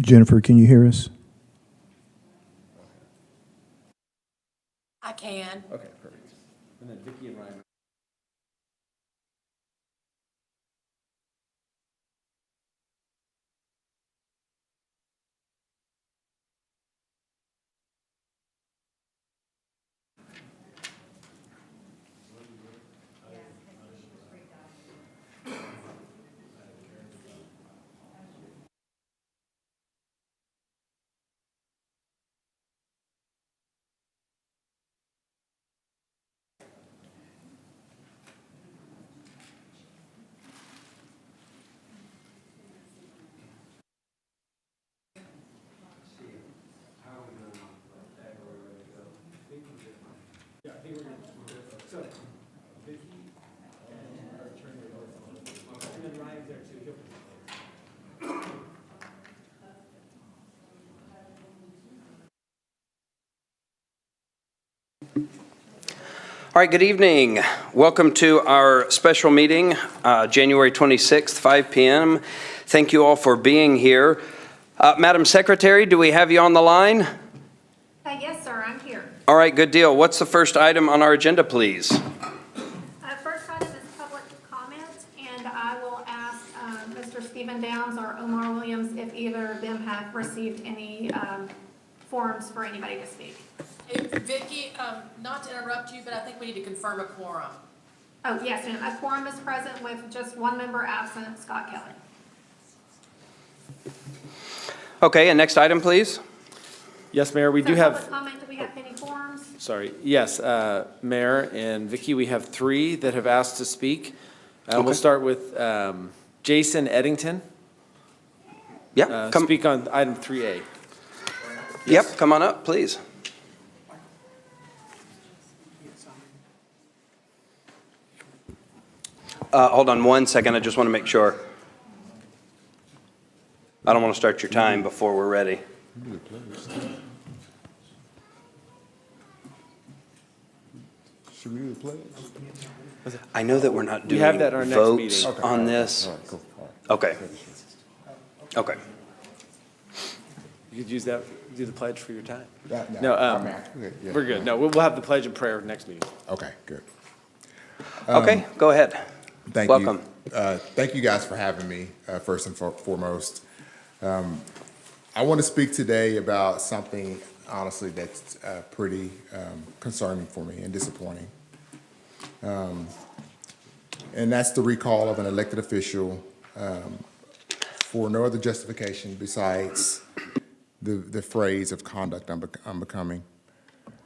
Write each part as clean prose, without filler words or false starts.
Jennifer, can you hear us? I can. Okay, perfect. And then Vicki and Ryan. All right, good evening. Welcome to our special meeting, January 26th, 5 p.m. Thank you all for being here. Madam Secretary, do we have you on the line? Yes, sir, I'm here. All right, good deal. What's the first item on our agenda, please? First item is public comment, and I will ask Mr. Stephen Downs or Omar Williams if either of them have received any forms for anybody to speak. Hey, Vicki, not to interrupt you, but I think we need to confirm a quorum. Oh, yes, ma'am. A quorum is present with just one member absent, Scott Kelly. Okay, and next item, please. Yes, Mayor, we So do have, public comment, do we have any forms? sorry, yes, Mayor and Vicki, we have 3 that have asked to speak. Okay. We'll start with Jason Eddington. Yep, Speak on item 3A. Yep, come on up, please. Hold on one second, I just want to make sure. I don't want to start your time before we're ready. Should we do the pledge? I know that we're not We doing have that at our next votes meeting. on this. All right, cool. All right. Okay. Okay. You could use that, do the pledge for your time. No, No, yeah. we're good. No, we'll have the pledge and prayer next meeting. Okay, good. Okay, go ahead. Thank Welcome. you. Thank you guys for having me, first and foremost. I want to speak today about something, honestly, that's pretty concerning for me and disappointing. And that's the recall of an elected official for no other justification besides the phrase of conduct unbecoming.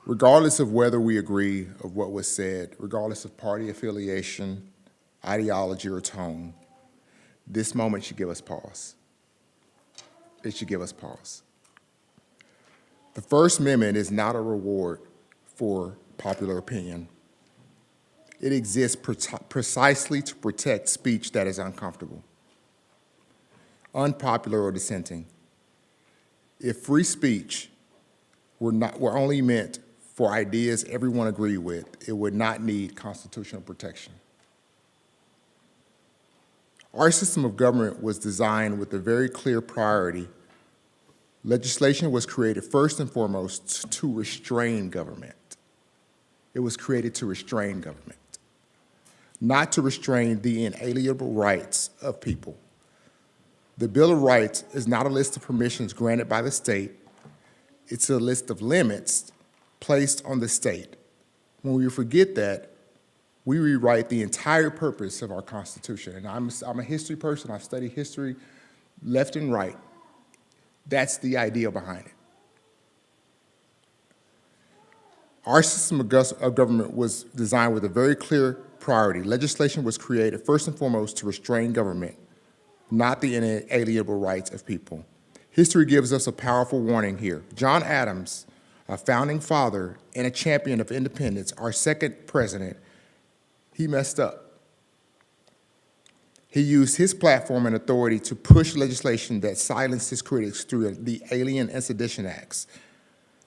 Regardless of whether we agree of what was said, regardless of party affiliation, ideology, or tone, this moment should give us pause. It should give us pause. The First Amendment is not a reward for popular opinion. It exists precisely to protect speech that is uncomfortable, unpopular, or dissenting. If free speech were only meant for ideas everyone agreed with, it would not need constitutional protection. Our system of government was designed with a very clear priority. Legislation was created first and foremost to restrain government. It was created to restrain government, not to restrain the inalienable rights of people. The Bill of Rights is not a list of permissions granted by the state. It's a list of limits placed on the state. When we forget that, we rewrite the entire purpose of our Constitution. And I'm a history person. I've studied history left and right. That's the idea behind it. Our system of government was designed with a very clear priority. Legislation was created first and foremost to restrain government, not the inalienable rights of people. History gives us a powerful warning here. John Adams, a founding father and a champion of independence, our second president, he messed up. He used his platform and authority to push legislation that silenced his critics through the Alien and Sedition Acts,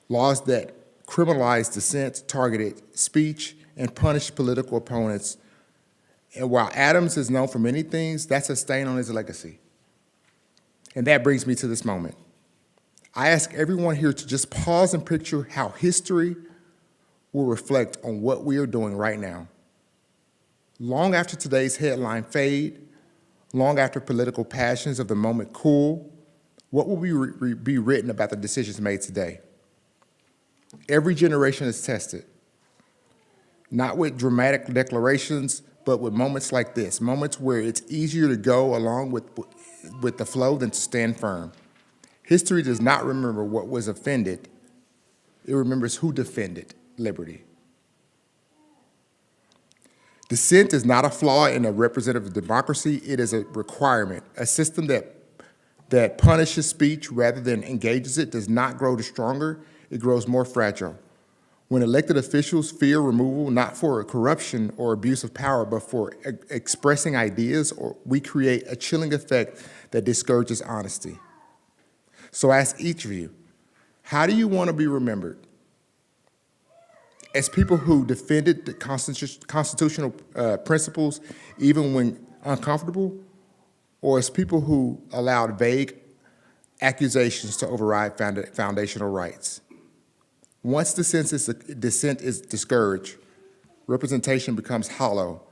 laws that criminalized dissent, targeted speech, and punished political opponents. And while Adams is known for many things, that's a stain on his legacy. And that brings me to this moment. I ask everyone here to just pause and picture how history will reflect on what we are doing right now. Long after today's headline fade, long after political passions of the moment cool, what will be written about the decisions made today? Every generation is tested, not with dramatic declarations, but with moments like this, moments where it's easier to go along with the flow than to stand firm. History does not remember what was offended. It remembers who defended liberty. Dissent is not a flaw in a representative democracy. It is a requirement. A system that punishes speech rather than engages it does not grow stronger. It grows more fragile. When elected officials fear removal, not for corruption or abuse of power, but for expressing ideas, we create a chilling effect that discourages honesty. So I ask each of you, how do you want to be remembered? As people who defended the constitutional principles even when uncomfortable, or as people who allowed vague accusations to override foundational rights? Once dissent is discouraged, representation becomes hollow.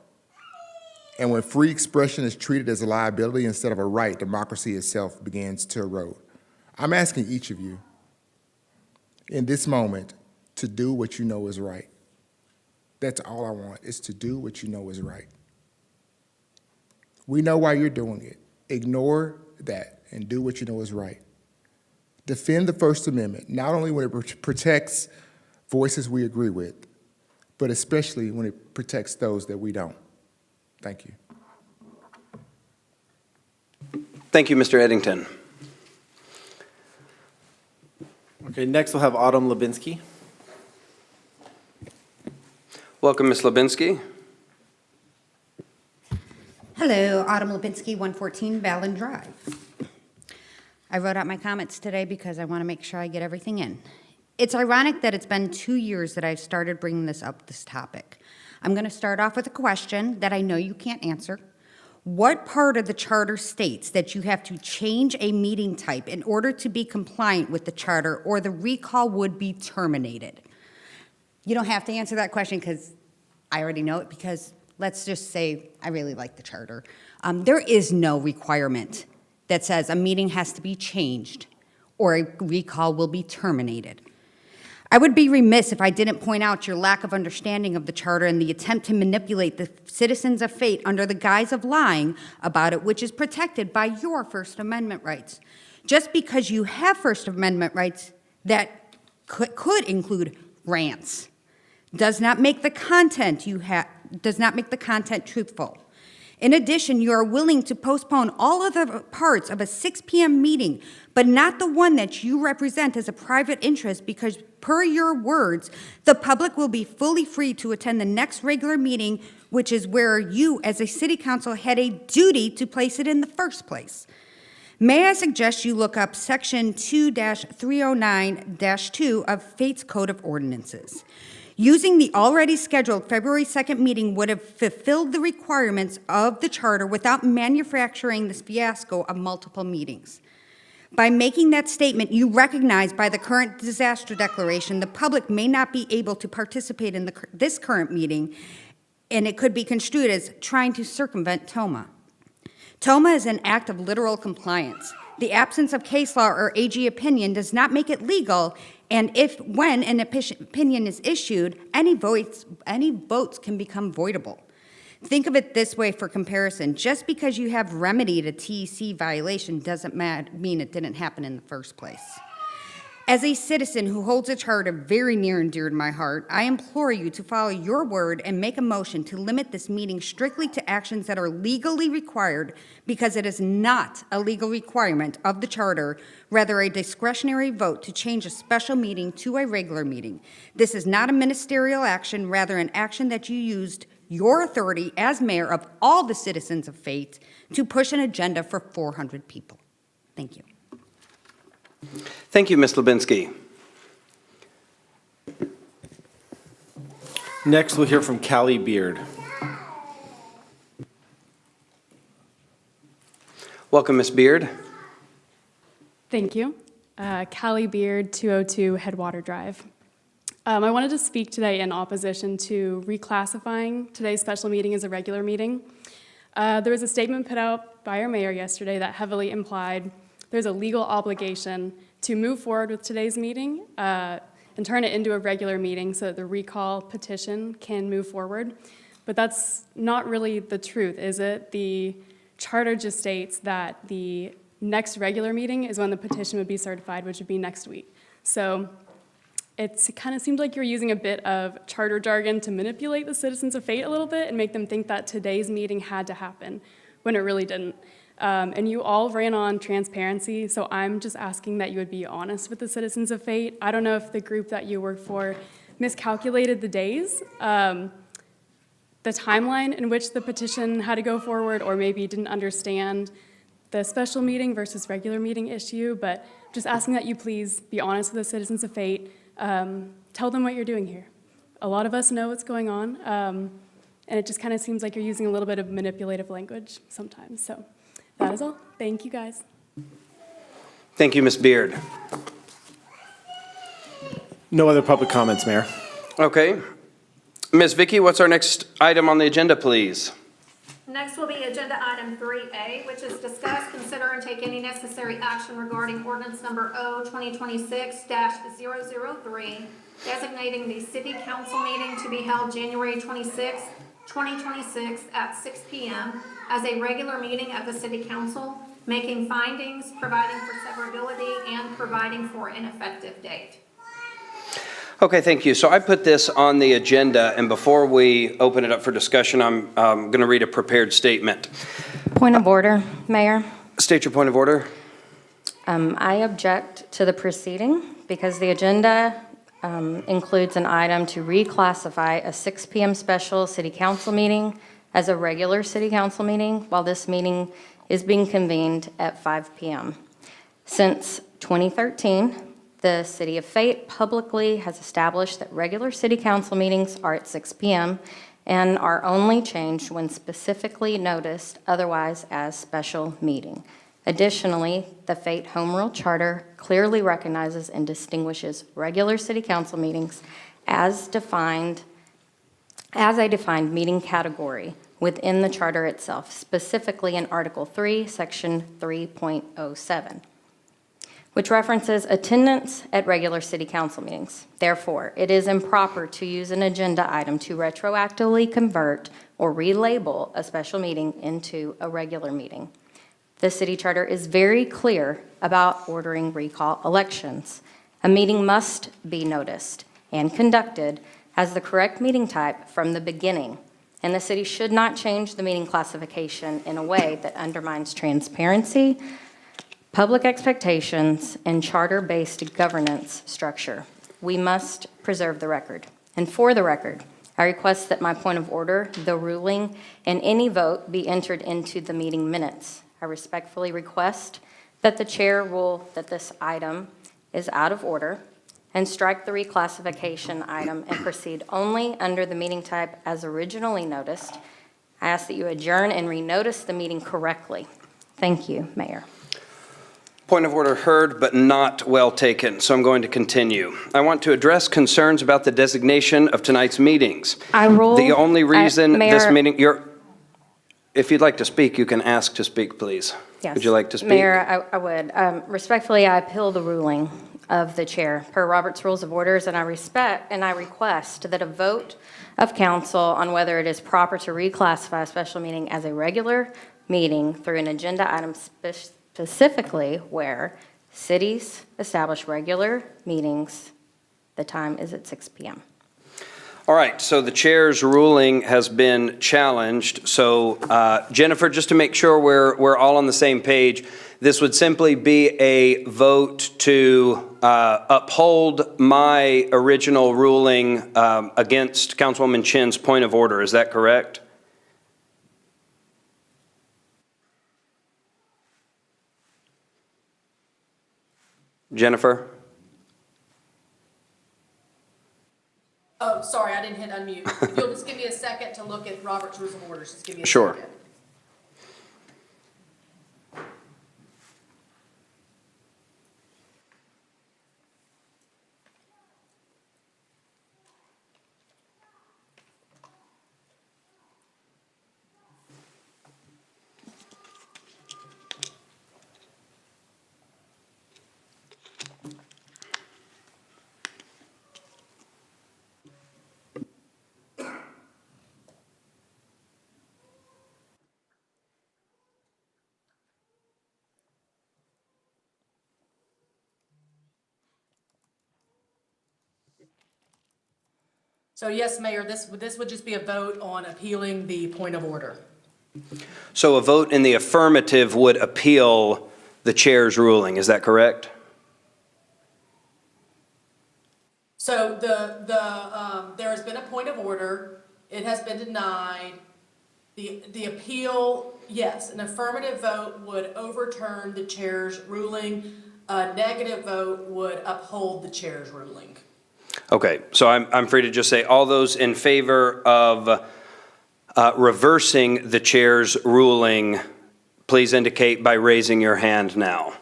And when free expression is treated as a liability instead of a right, democracy itself begins to erode. I'm asking each of you in this moment to do what you know is right. That's all I want, is to do what you know is right. We know why you're doing it. Ignore that and do what you know is right. Defend the First Amendment, not only when it protects voices we agree with, but especially when it protects those that we don't. Thank you. Thank you, Mr. Eddington. Okay, next we'll have Autumn Lubinsky. Welcome, Ms. Lubinsky. Hello, Autumn Lipinski, 114 Ballin Drive. I wrote out my comments today because I want to make sure I get everything in. It's ironic that it's been 2 years that I've started bringing this topic. I'm going to start off with a question that I know you can't answer. What part of the charter states that you have to change a meeting type in order to be compliant with the charter, or the recall would be terminated? You don't have to answer that question because I already know it, because let's just say I really like the charter. There is no requirement that says a meeting has to be changed or a recall will be terminated. I would be remiss if I didn't point out your lack of understanding of the charter and the attempt to manipulate the citizens of fate under the guise of lying about it, which is protected by your First Amendment rights. Just because you have First Amendment rights that could include rants does not make the content truthful. In addition, you are willing to postpone all other parts of a 6 p.m. meeting, but not the one that you represent as a private interest, because per your words, the public will be fully free to attend the next regular meeting, which is where you as a city council had a duty to place it in the first place. May I suggest you look up section 2-309-2 of Fate's Code of Ordinances. Using the already scheduled February 2nd meeting would have fulfilled the requirements of the charter without manufacturing this fiasco of multiple meetings. By making that statement, you recognize by the current disaster declaration, the public may not be able to participate in this current meeting, and it could be construed as trying to circumvent TOMA. TOMA is an act of literal compliance. The absence of case law or AG opinion does not make it legal, and when an opinion is issued, any votes can become voidable. Think of it this way for comparison. Just because you have remedied a TEC violation doesn't mean it didn't happen in the first place. As a citizen who holds a charter very near and dear to my heart, I implore you to follow your word and make a motion to limit this meeting strictly to actions that are legally required, because it is not a legal requirement of the charter, rather a discretionary vote to change a special meeting to a regular meeting. This is not a ministerial action, rather an action that you used your authority as mayor of all the citizens of Fate to push an agenda for 400 people. Thank you. Thank you, Ms. Lubinsky. Next, we'll hear from Callie Beard. Welcome, Ms. Beard. Thank you. Callie Beard, 202 Headwater Drive. I wanted to speak today in opposition to reclassifying today's special meeting as a regular meeting. There was a statement put out by our mayor yesterday that heavily implied there's a legal obligation to move forward with today's meeting and turn it into a regular meeting so that the recall petition can move forward. But that's not really the truth, is it? The charter just states that the next regular meeting is when the petition would be certified, which would be next week. So it kind of seemed like you're using a bit of charter jargon to manipulate the citizens of fate a little bit and make them think that today's meeting had to happen when it really didn't. And you all ran on transparency, so I'm just asking that you would be honest with the citizens of fate. I don't know if the group that you work for miscalculated the days, the timeline in which the petition had to go forward, or maybe didn't understand the special meeting versus regular meeting issue, but just asking that you please be honest with the citizens of fate. Tell them what you're doing here. A lot of us know what's going on, and it just kind of seems like you're using a little bit of manipulative language sometimes. So that is all. Thank you, guys. Thank you, Ms. Beard. No other public comments, Mayor. Okay. Ms. Vicky, what's our next item on the agenda, please? Next will be agenda item 3A, which is discuss, consider, and take any necessary action regarding ordinance number O-2026-003, designating the city council meeting to be held January 26, 2026 at 6 p.m. as a regular meeting of the city council, making findings, providing for severability, and providing for an effective date. Okay, thank you. So I put this on the agenda, and before we open it up for discussion, I'm going to read a prepared statement. Point of order, Mayor. State your point of order. I object to the proceeding because the agenda includes an item to reclassify a 6 p.m. special city council meeting as a regular city council meeting, while this meeting is being convened at 5 p.m. Since 2013, the City of Fate publicly has established that regular city council meetings are at 6 p.m. and are only changed when specifically noticed otherwise as special meeting. Additionally, the Fate Home Rule Charter clearly recognizes and distinguishes regular city council meetings as a defined meeting category within the charter itself, specifically in Article 3, Section 3.07. which references attendance at regular city council meetings. Therefore, it is improper to use an agenda item to retroactively convert or relabel a special meeting into a regular meeting. The city charter is very clear about ordering recall elections. A meeting must be noticed and conducted as the correct meeting type from the beginning, and the city should not change the meeting classification in a way that undermines transparency, public expectations, and charter-based governance structure. We must preserve the record. And for the record, I request that my point of order, the ruling, and any vote be entered into the meeting minutes. I respectfully request that the chair rule that this item is out of order and strike the reclassification item and proceed only under the meeting type as originally noticed. I ask that you adjourn and renotice the meeting correctly. Thank you, Mayor. Point of order heard, but not well taken, so I'm going to continue. I want to address concerns about the designation of tonight's meetings. I rule. The only reason this Mayor, meeting, if you'd like to speak, you can ask to speak, please. Yes. Would you like to speak? Mayor, I would. Respectfully, I appeal the ruling of the chair per Robert's Rules of Orders, and I request that a vote of council on whether it is proper to reclassify a special meeting as a regular meeting through an agenda item specifically where cities establish regular meetings, the time is at 6 p.m. All right, so the chair's ruling has been challenged. So Jennifer, just to make sure we're all on the same page, this would simply be a vote to uphold my original ruling against Councilwoman Chin's point of order. Is that correct? Jennifer? Oh, sorry, I didn't hit unmute. If you'll just give me a second to look at Robert's Rules of Orders, just give me a Sure. second. So yes, Mayor, this would just be a vote on appealing the point of order. So a vote in the affirmative would appeal the chair's ruling, is that correct? So there has been a point of order, it has been denied. The appeal, yes, an affirmative vote would overturn the chair's ruling. A negative vote would uphold the chair's ruling. Okay, so I'm free to just say all those in favor of reversing the chair's ruling, please indicate by raising your hand now.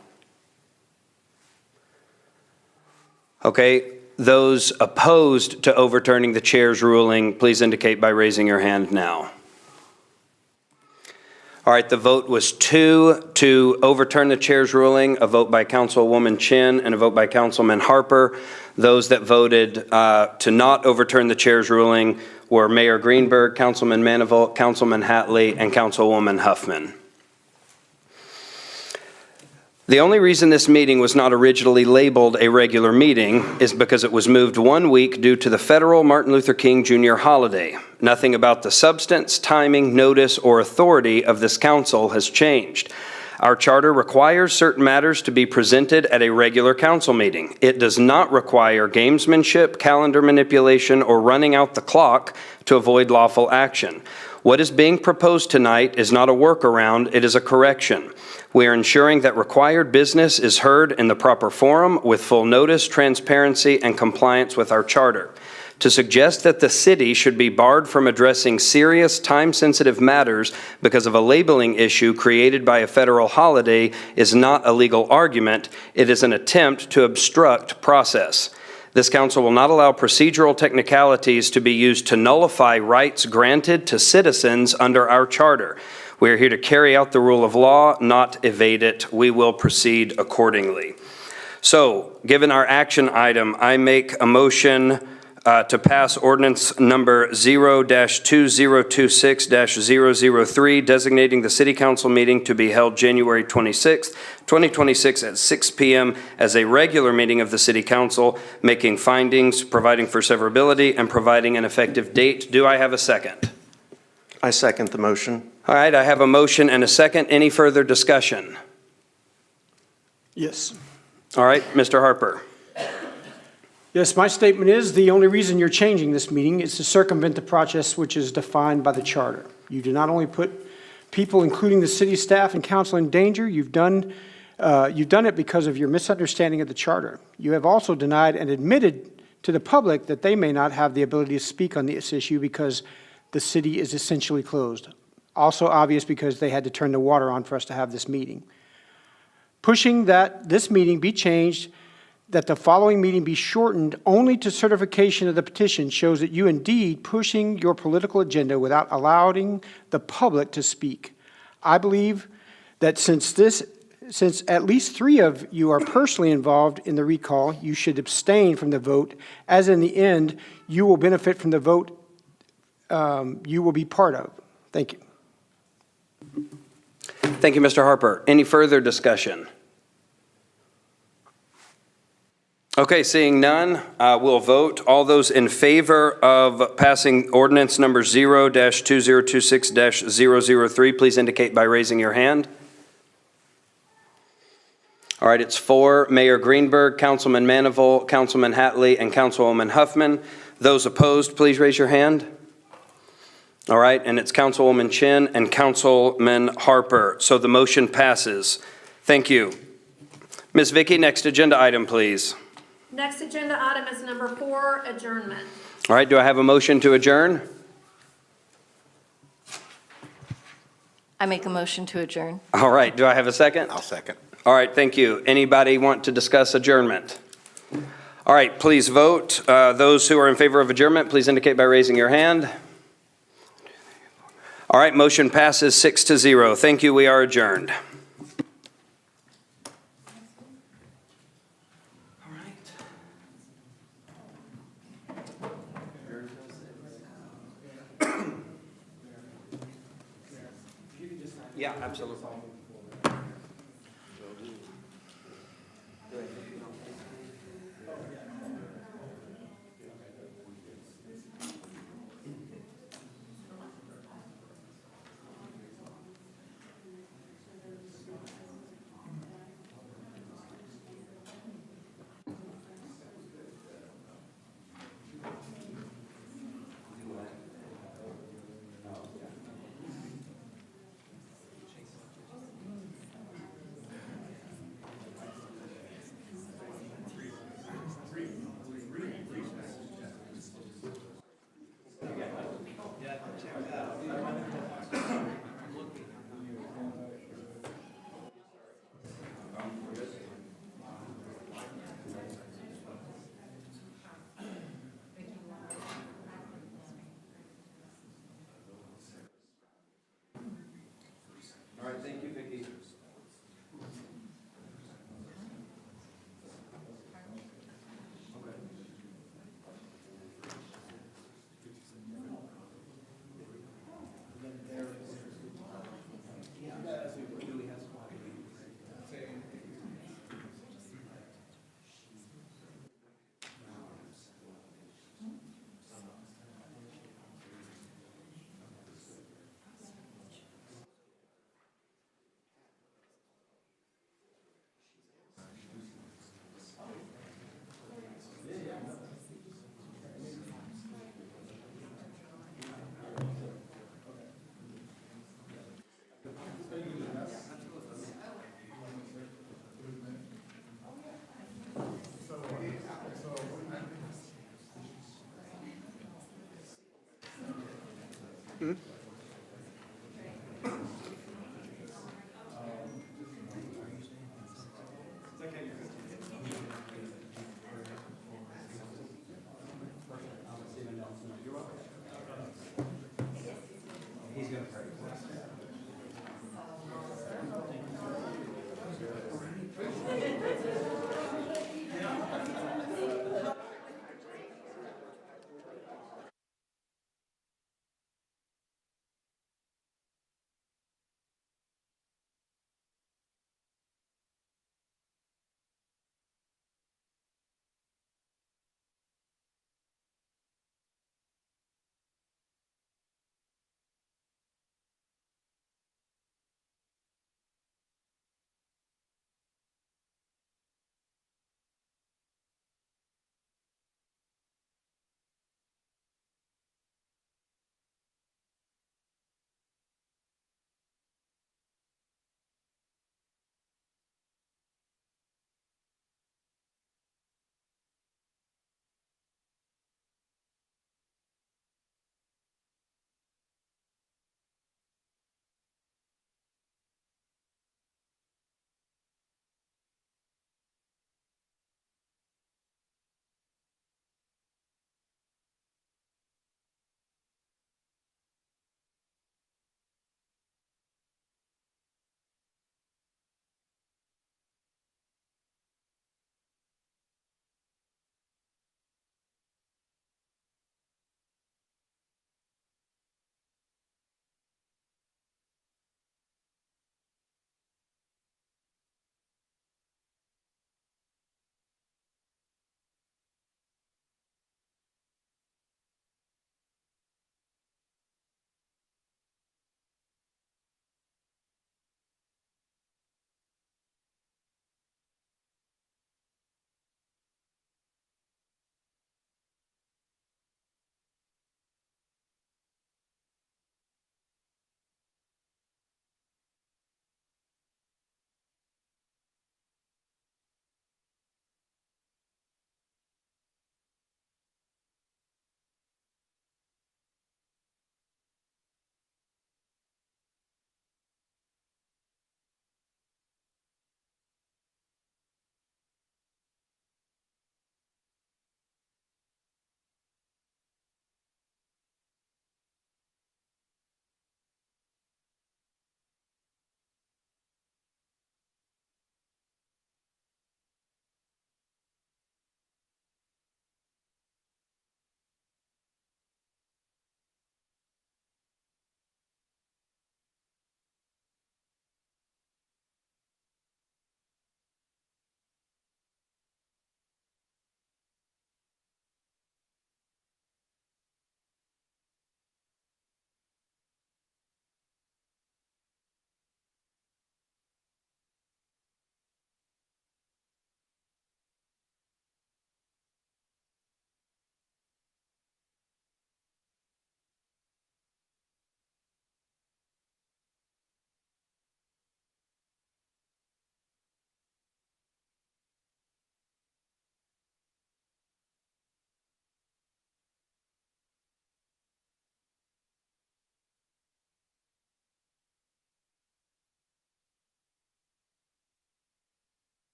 Okay, those opposed to overturning the chair's ruling, please indicate by raising your hand now. All right, the vote was 2 to overturn the chair's ruling, a vote by Councilwoman Chin and a vote by Councilman Harper. Those that voted to not overturn the chair's ruling were Mayor Greenberg, Councilman Manival, Councilman Hatley, and Councilwoman Huffman. The only reason this meeting was not originally labeled a regular meeting is because it was moved 1 week due to the federal Martin Luther King Jr. holiday. Nothing about the substance, timing, notice, or authority of this council has changed. Our charter requires certain matters to be presented at a regular council meeting. It does not require gamesmanship, calendar manipulation, or running out the clock to avoid lawful action. What is being proposed tonight is not a workaround, it is a correction. We are ensuring that required business is heard in the proper forum with full notice, transparency, and compliance with our charter. To suggest that the city should be barred from addressing serious, time-sensitive matters because of a labeling issue created by a federal holiday is not a legal argument. It is an attempt to obstruct process. This council will not allow procedural technicalities to be used to nullify rights granted to citizens under our charter. We are here to carry out the rule of law, not evade it. We will proceed accordingly. So, given our action item, I make a motion to pass ordinance number 0-2026-003, designating the city council meeting to be held January 26th, 2026 at 6 p.m. as a regular meeting of the city council, making findings, providing for severability, and providing an effective date. Do I have a second? I second the motion. All right, I have a motion and a second. Any further discussion? Yes. All right, Mr. Harper. Yes, my statement is the only reason you're changing this meeting is to circumvent the process which is defined by the charter. You do not only put people, including the city staff and council, in danger, you've done it because of your misunderstanding of the charter. You have also denied and admitted to the public that they may not have the ability to speak on this issue because the city is essentially closed. Also obvious because they had to turn the water on for us to have this meeting. Pushing that this meeting be changed, that the following meeting be shortened only to certification of the petition shows that you indeed pushing your political agenda without allowing the public to speak. I believe that since at least 3 of you are personally involved in the recall, you should abstain from the vote, as in the end, you will benefit from the vote you will be part of. Thank you. Thank you, Mr. Harper. Any further discussion? Okay, seeing none, we'll vote. All those in favor of passing ordinance number 0-2026-003, please indicate by raising your hand. All right, it's 4. Mayor Greenberg, Councilman Manival, Councilman Hatley, and Councilwoman Huffman. Those opposed, please raise your hand. All right, and it's Councilwoman Chin and Councilman Harper. So the motion passes. Thank you. Ms. Vicky, next agenda item, please. Next agenda item is number 4, adjournment. All right, do I have a motion to adjourn? I make a motion to adjourn. All right, do I have a second? I'll second. All right, thank you. Anybody want to discuss adjournment? All right, please vote. Those who are in favor of adjournment, please indicate by raising your hand. All right, motion passes 6-0. Thank you, we are adjourned. Yeah, absolutely.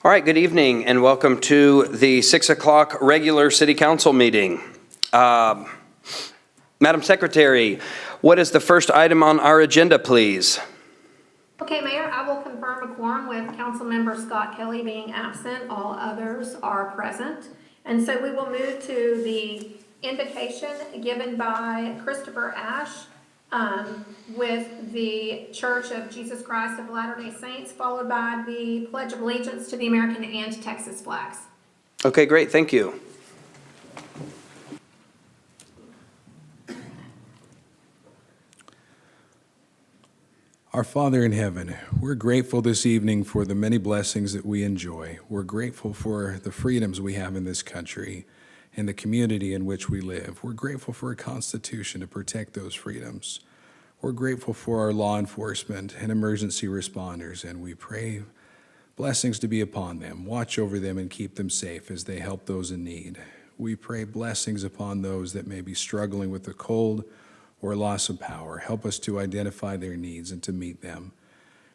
All right, good evening and welcome to the 6 o'clock regular City Council meeting. Madam Secretary, what is the first item on our agenda, please? Okay, Mayor, I will confirm a quorum with Councilmember Scott Kelly being absent. All others are present. And so we will move to the invocation given by Christopher Ash with the Church of Jesus Christ of Latter-day Saints, followed by the Pledge of Allegiance to the American and Texas flags. Okay, great, thank you. Our Father in heaven, we're grateful this evening for the many blessings that we enjoy. We're grateful for the freedoms we have in this country and the community in which we live. We're grateful for a constitution to protect those freedoms. We're grateful for our law enforcement and emergency responders, and we pray blessings to be upon them. Watch over them and keep them safe as they help those in need. We pray blessings upon those that may be struggling with the cold or loss of power. Help us to identify their needs and to meet them.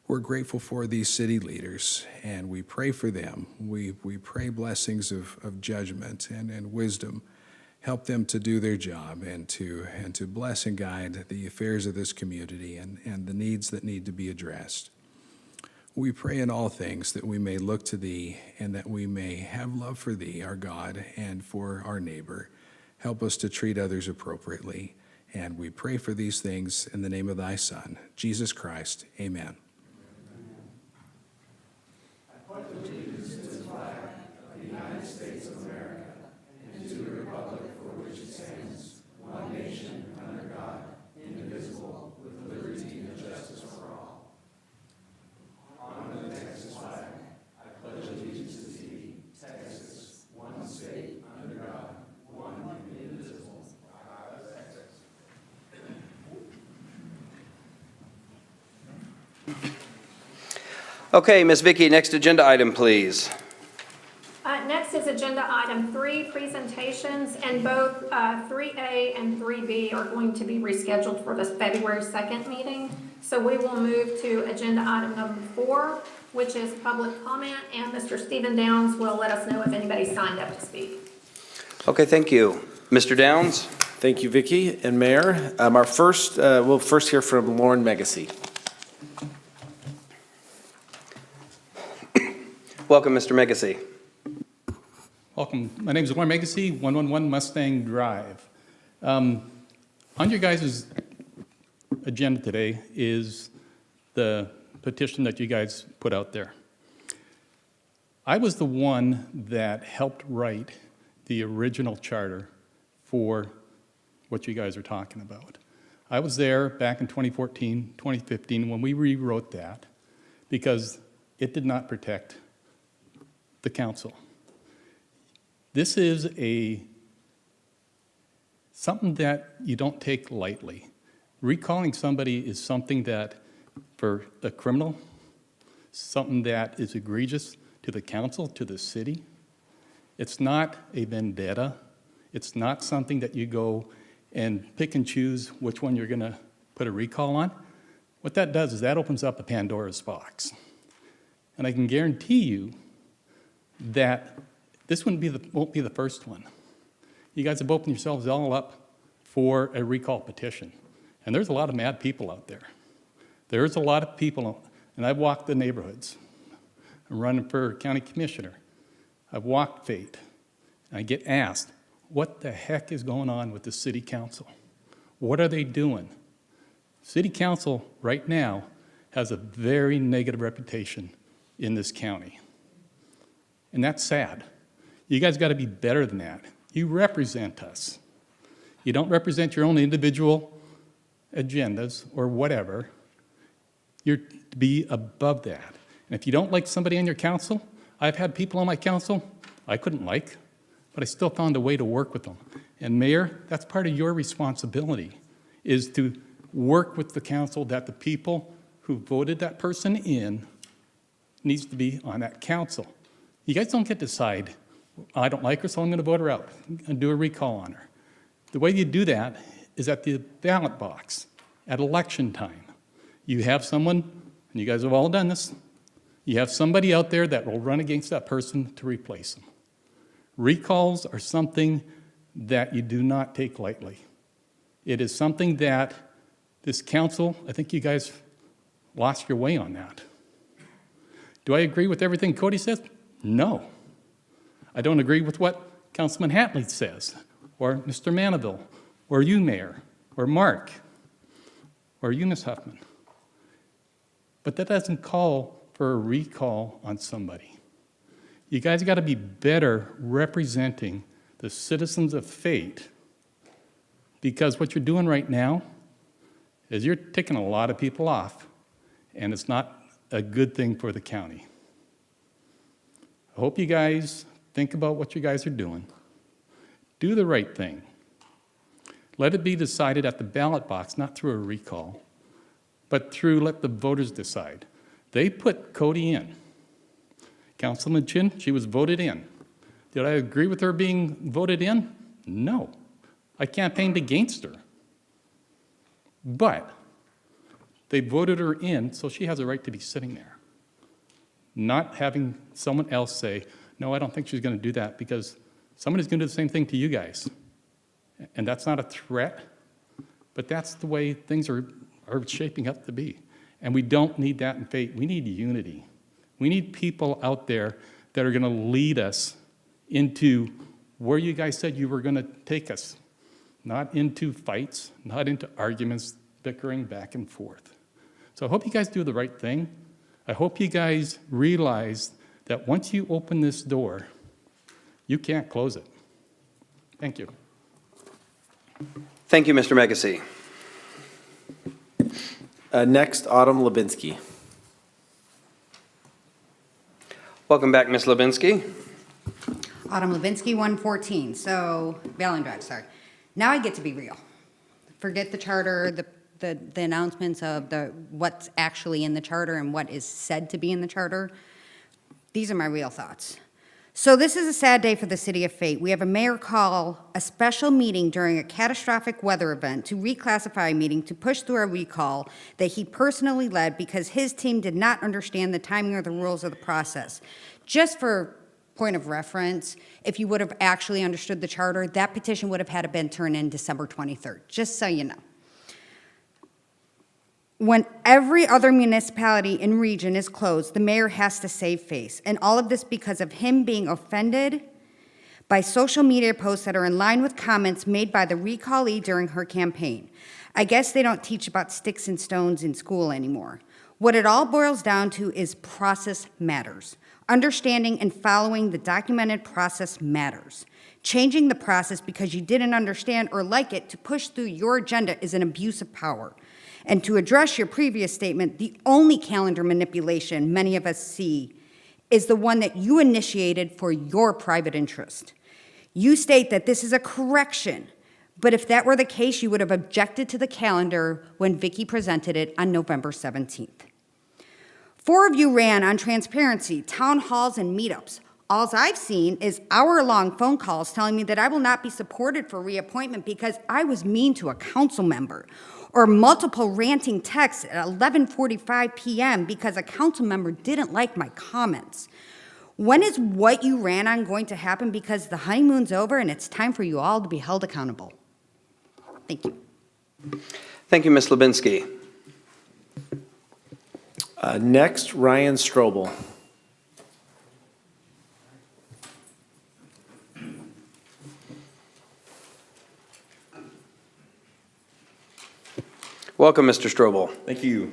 We're grateful for these city leaders, and we pray for them. We pray blessings of judgment and wisdom. Help them to do their job and to bless and guide the affairs of this community and the needs that need to be addressed. We pray in all things that we may look to Thee and that we may have love for Thee, our God, and for our neighbor. Help us to treat others appropriately. And we pray for these things in the name of Thy Son, Jesus Christ. Amen. Okay, Ms. Vicky, next agenda item, please. Next is agenda item 3, presentations, and both 3A and 3B are going to be rescheduled for the February 2nd meeting. So we will move to agenda item number 4, which is public comment, and Mr. Stephen Downs will let us know if anybody signed up to speak. Okay, thank you. Mr. Downs? Thank you, Vicki and Mayor. We'll first hear from Lauren Megacy. Welcome, Mr. Megacy. Welcome. My name is Warren Megacy, 111 Mustang Drive. On your guys' agenda today is the petition that you guys put out there. I was the one that helped write the original charter for what you guys are talking about. I was there back in 2014, 2015 when we rewrote that because it did not protect the council. This is something that you don't take lightly. Recalling somebody is something that, for a criminal, something that is egregious to the council, to the city. It's not a vendetta. It's not something that you go and pick and choose which one you're going to put a recall on. What that does is that opens up a Pandora's box. And I can guarantee you that this won't be the first one. You guys have opened yourselves all up for a recall petition. And there's a lot of mad people out there. There's a lot of people, and I've walked the neighborhoods. I'm running for county commissioner. I've walked Fate. And I get asked, what the heck is going on with the city council? What are they doing? City council right now has a very negative reputation in this county. And that's sad. You guys got to be better than that. You represent us. You don't represent your own individual agendas or whatever. You're to be above that. And if you don't like somebody on your council, I've had people on my council I couldn't like, but I still found a way to work with them. And Mayor, that's part of your responsibility, is to work with the council that the people who voted that person in needs to be on that council. You guys don't get to decide, I don't like her, so I'm going to vote her out and do a recall on her. The way you do that is at the ballot box, at election time. You have someone, and you guys have all done this, You have somebody out there that will run against that person to replace them. Recalls are something that you do not take lightly. It is something that this council, I think you guys lost your way on that. Do I agree with everything Cody says? No. I don't agree with what Councilman Hatley says, or Mr. Manaville, or you, Mayor, or Mark, or you, Ms. Huffman. But that doesn't call for a recall on somebody. You guys got to be better representing the citizens of Fate, because what you're doing right now is you're ticking a lot of people off, and it's not a good thing for the county. I hope you guys think about what you guys are doing. Do the right thing. Let it be decided at the ballot box, not through a recall, but through let the voters decide. They put Cody in. Councilman Chin, she was voted in. Did I agree with her being voted in? No. I campaigned against her. But they voted her in, so she has a right to be sitting there. Not having someone else say, no, I don't think she's going to do that, because somebody's going to do the same thing to you guys. And that's not a threat, but that's the way things are shaping up to be. And we don't need that in Fate. We need unity. We need people out there that are going to lead us into where you guys said you were going to take us. Not into fights, not into arguments, bickering back and forth. So I hope you guys do the right thing. I hope you guys realize that once you open this door, you can't close it. Thank you. Thank you, Mr. Megacy. Next, Autumn Lubinsky. Welcome back, Ms. Lubinsky. Autumn Levinsky, 114, so, Valen Drive, sorry. Now I get to be real. Forget the charter, the announcements of what's actually in the charter and what is said to be in the charter. These are my real thoughts. So this is a sad day for the city of Fate. We have a mayor call a special meeting during a catastrophic weather event to reclassify a meeting to push through a recall that he personally led because his team did not understand the timing or the rules of the process. Just for point of reference, if you would have actually understood the charter, that petition would have had to been turned in December 23rd, just so you know. When every other municipality in region is closed, the mayor has to save face. And all of this because of him being offended by social media posts that are in line with comments made by the recallee during her campaign. I guess they don't teach about sticks and stones in school anymore. What it all boils down to is process matters. Understanding and following the documented process matters. Changing the process because you didn't understand or like it to push through your agenda is an abuse of power. And to address your previous statement, the only calendar manipulation many of us see is the one that you initiated for your private interest. You state that this is a correction, but if that were the case, you would have objected to the calendar when Vicky presented it on November 17th. 4 of you ran on transparency, town halls, and meetups. All I've seen is hour-long phone calls telling me that I will not be supported for reappointment because I was mean to a council member, or multiple ranting texts at 11:45 p.m. because a council member didn't like my comments. When is what you ran on going to happen? Because the honeymoon's over and it's time for you all to be held accountable. Thank you. Thank you, Ms. Lubinsky. Next, Ryan Strobel. Welcome, Mr. Strobel. Thank you,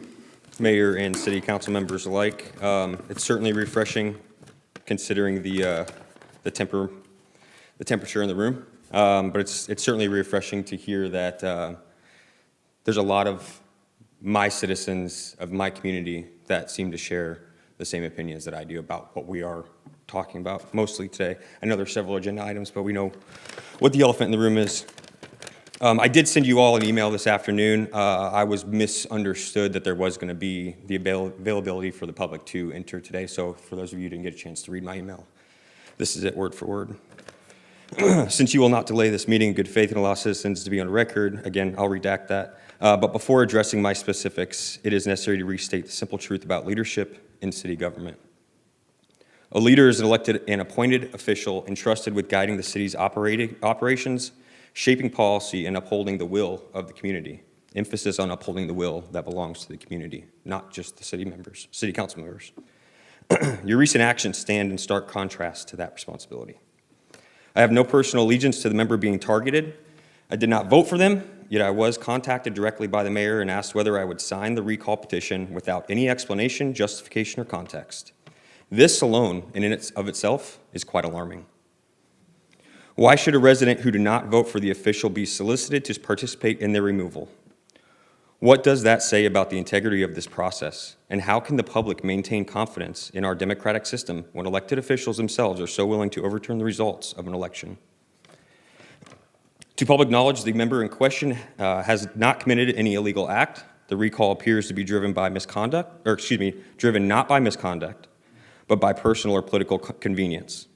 Mayor and City Council members alike. It's certainly refreshing considering the temperature in the room, but it's certainly refreshing to hear that there's a lot of my citizens of my community that seem to share the same opinions that I do about what we are talking about mostly today. I know there's several agenda items, but we know what the elephant in the room is. I did send you all an email this afternoon. I was misunderstood that there was going to be the availability for the public to enter today. So for those of you who didn't get a chance to read my email, this is it word for word. Since you will not delay this meeting in good faith and allow citizens to be on record, again, I'll redact that. But before addressing my specifics, it is necessary to restate the simple truth about leadership in city government. A leader is an elected and appointed official entrusted with guiding the city's operations, shaping policy, and upholding the will of the community. Emphasis on upholding the will that belongs to the community, not just the city council members. Your recent actions stand in stark contrast to that responsibility. I have no personal allegiance to the member being targeted. I did not vote for them, yet I was contacted directly by the mayor and asked whether I would sign the recall petition without any explanation, justification, or context. This alone, in and of itself, is quite alarming. Why should a resident who did not vote for the official be solicited to participate in their removal? What does that say about the integrity of this process? And how can the public maintain confidence in our democratic system when elected officials themselves are so willing to overturn the results of an election? To public knowledge, the member in question has not committed any illegal act. The recall appears to be driven not by misconduct, but by personal or political convenience.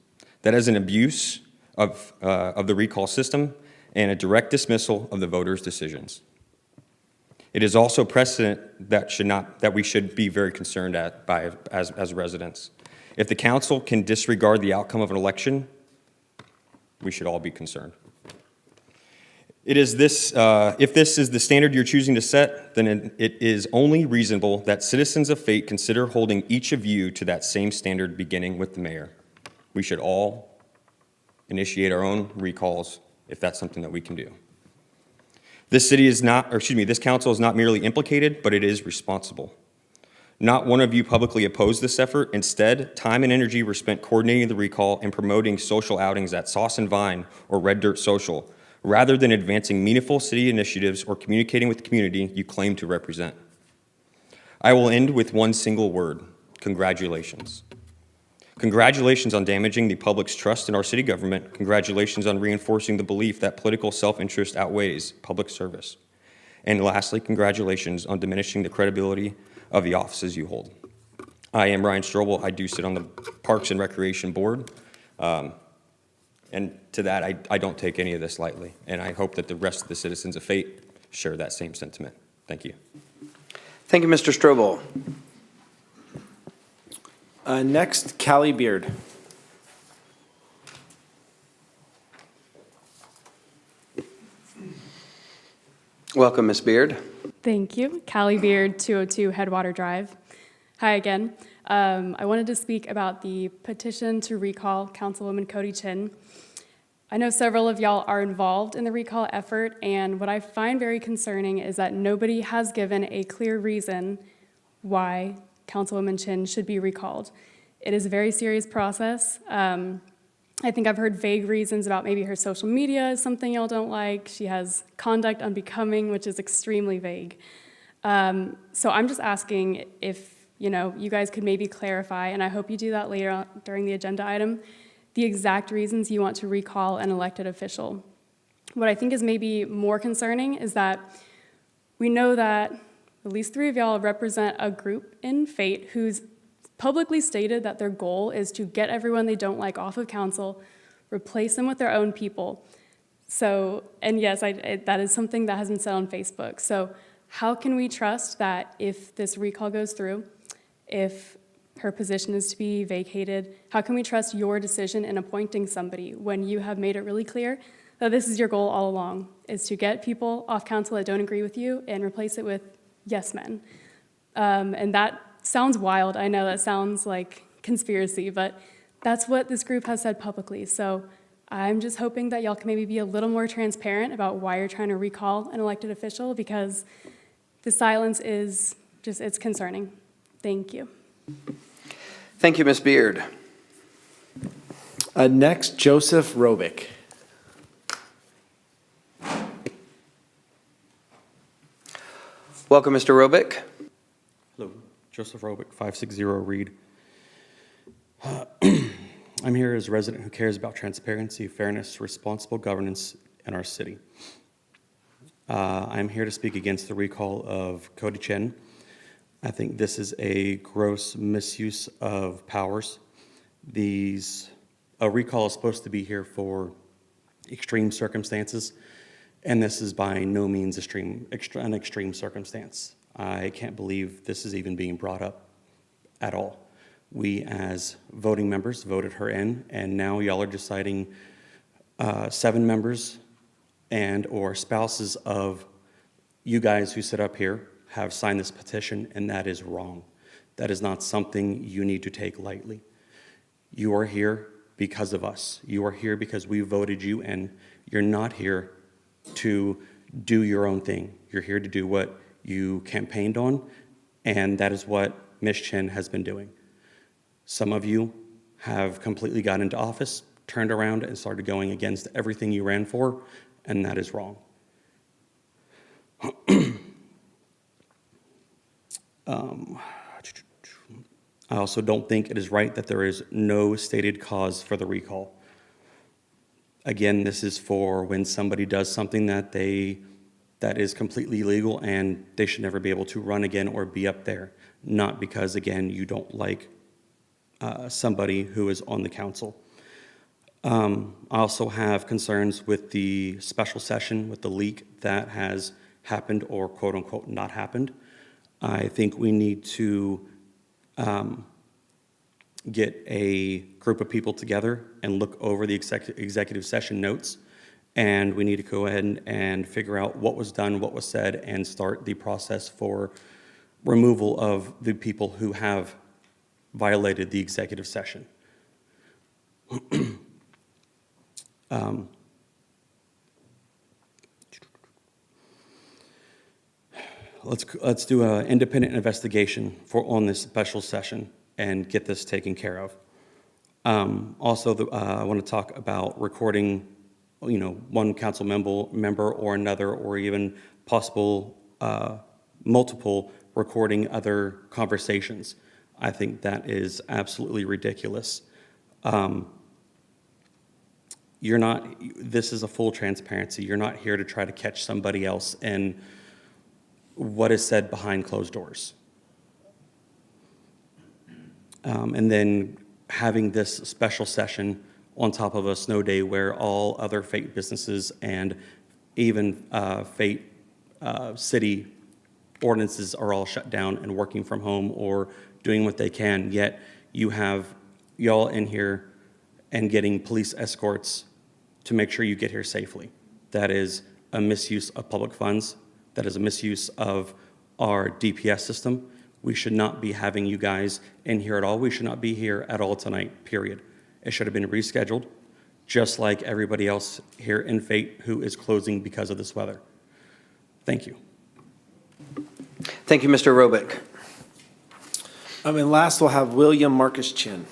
That is an abuse of the recall system and a direct dismissal of the voters' decisions. It is also precedent that we should be very concerned as residents. If the council can disregard the outcome of an election, we should all be concerned. If this is the standard you're choosing to set, then it is only reasonable that citizens of Fate consider holding each of you to that same standard, beginning with the mayor. We should all initiate our own recalls if that's something that we can do. This council is not merely implicated, but it is responsible. Not one of you publicly opposed this effort. Instead, time and energy were spent coordinating the recall and promoting social outings at Sauce and Vine or Red Dirt Social, rather than advancing meaningful city initiatives or communicating with the community you claim to represent. I will end with one single word: congratulations. Congratulations on damaging the public's trust in our city government. Congratulations on reinforcing the belief that political self-interest outweighs public service. And lastly, congratulations on diminishing the credibility of the offices you hold. I am Ryan Strobel. I do sit on the Parks and Recreation Board. And to that, I don't take any of this lightly. And I hope that the rest of the citizens of Fate share that same sentiment. Thank you. Thank you, Mr. Strobel. Next, Callie Beard. Welcome, Ms. Beard. Thank you. Callie Beard, 202 Headwater Drive. Hi again. I wanted to speak about the petition to recall Councilwoman Cody Chin. I know several of y'all are involved in the recall effort, and what I find very concerning is that nobody has given a clear reason why Councilwoman Chin should be recalled. It is a very serious process. I think I've heard vague reasons about maybe her social media is something y'all don't like. She has conduct unbecoming, which is extremely vague. So I'm just asking if you guys could maybe clarify, and I hope you do that later on during the agenda item, the exact reasons you want to recall an elected official. What I think is maybe more concerning is that we know that at least 3 of y'all represent a group in Fate who's publicly stated that their goal is to get everyone they don't like off of council, replace them with their own people. So, and yes, that is something that has been said on Facebook. So how can we trust that if this recall goes through, if her position is to be vacated, how can we trust your decision in appointing somebody when you have made it really clear that this is your goal all along, is to get people off council that don't agree with you and replace it with yes men? And that sounds wild. I know that sounds like conspiracy, but that's what this group has said publicly. So I'm just hoping that y'all can maybe be a little more transparent about why you're trying to recall an elected official, because the silence is just, it's concerning. Thank you. Thank you, Ms. Beard. Next, Joseph Robick. Welcome, Mr. Robick. Hello, Joseph Robick, 560 Reed. I'm here as a resident who cares about transparency, fairness, responsible governance in our city. I'm here to speak against the recall of Cody Chen. I think this is a gross misuse of powers. A recall is supposed to be here for extreme circumstances, and this is by no means an extreme circumstance. I can't believe this is even being brought up at all. We, as voting members, voted her in, and now y'all are deciding 7 members and/or spouses of you guys who sit up here have signed this petition, and that is wrong. That is not something you need to take lightly. You are here because of us. You are here because we voted you in. You're not here to do your own thing. You're here to do what you campaigned on, and that is what Ms. Chen has been doing. Some of you have completely got into office, turned around, and started going against everything you ran for, and that is wrong. I also don't think it is right that there is no stated cause for the recall. Again, this is for when somebody does something that is completely illegal, and they should never be able to run again or be up there. Not because, again, you don't like somebody who is on the council. I also have concerns with the special session, with the leak that has happened or quote-unquote not happened. I think we need to get a group of people together and look over the executive session notes, and we need to go ahead and figure out what was done, what was said, and start the process for removal of the people who have violated the executive session. Let's do an independent investigation on this special session and get this taken care of. Also, I want to talk about recording, one council member or another, or even possible multiple recording other conversations. I think that is absolutely ridiculous. This is a full transparency. You're not here to try to catch somebody else in what is said behind closed doors. And then having this special session on top of a snow day where all other fate businesses and even fate city ordinances are all shut down and working from home or doing what they can, yet you have y'all in here and getting police escorts to make sure you get here safely. That is a misuse of public funds. That is a misuse of our DPS system. We should not be having you guys in here at all. We should not be here at all tonight, period. It should have been rescheduled, just like everybody else here in Fate who is closing because of this weather. Thank you. Thank you, Mr. Robick. And last, we'll have William Marcus Chin.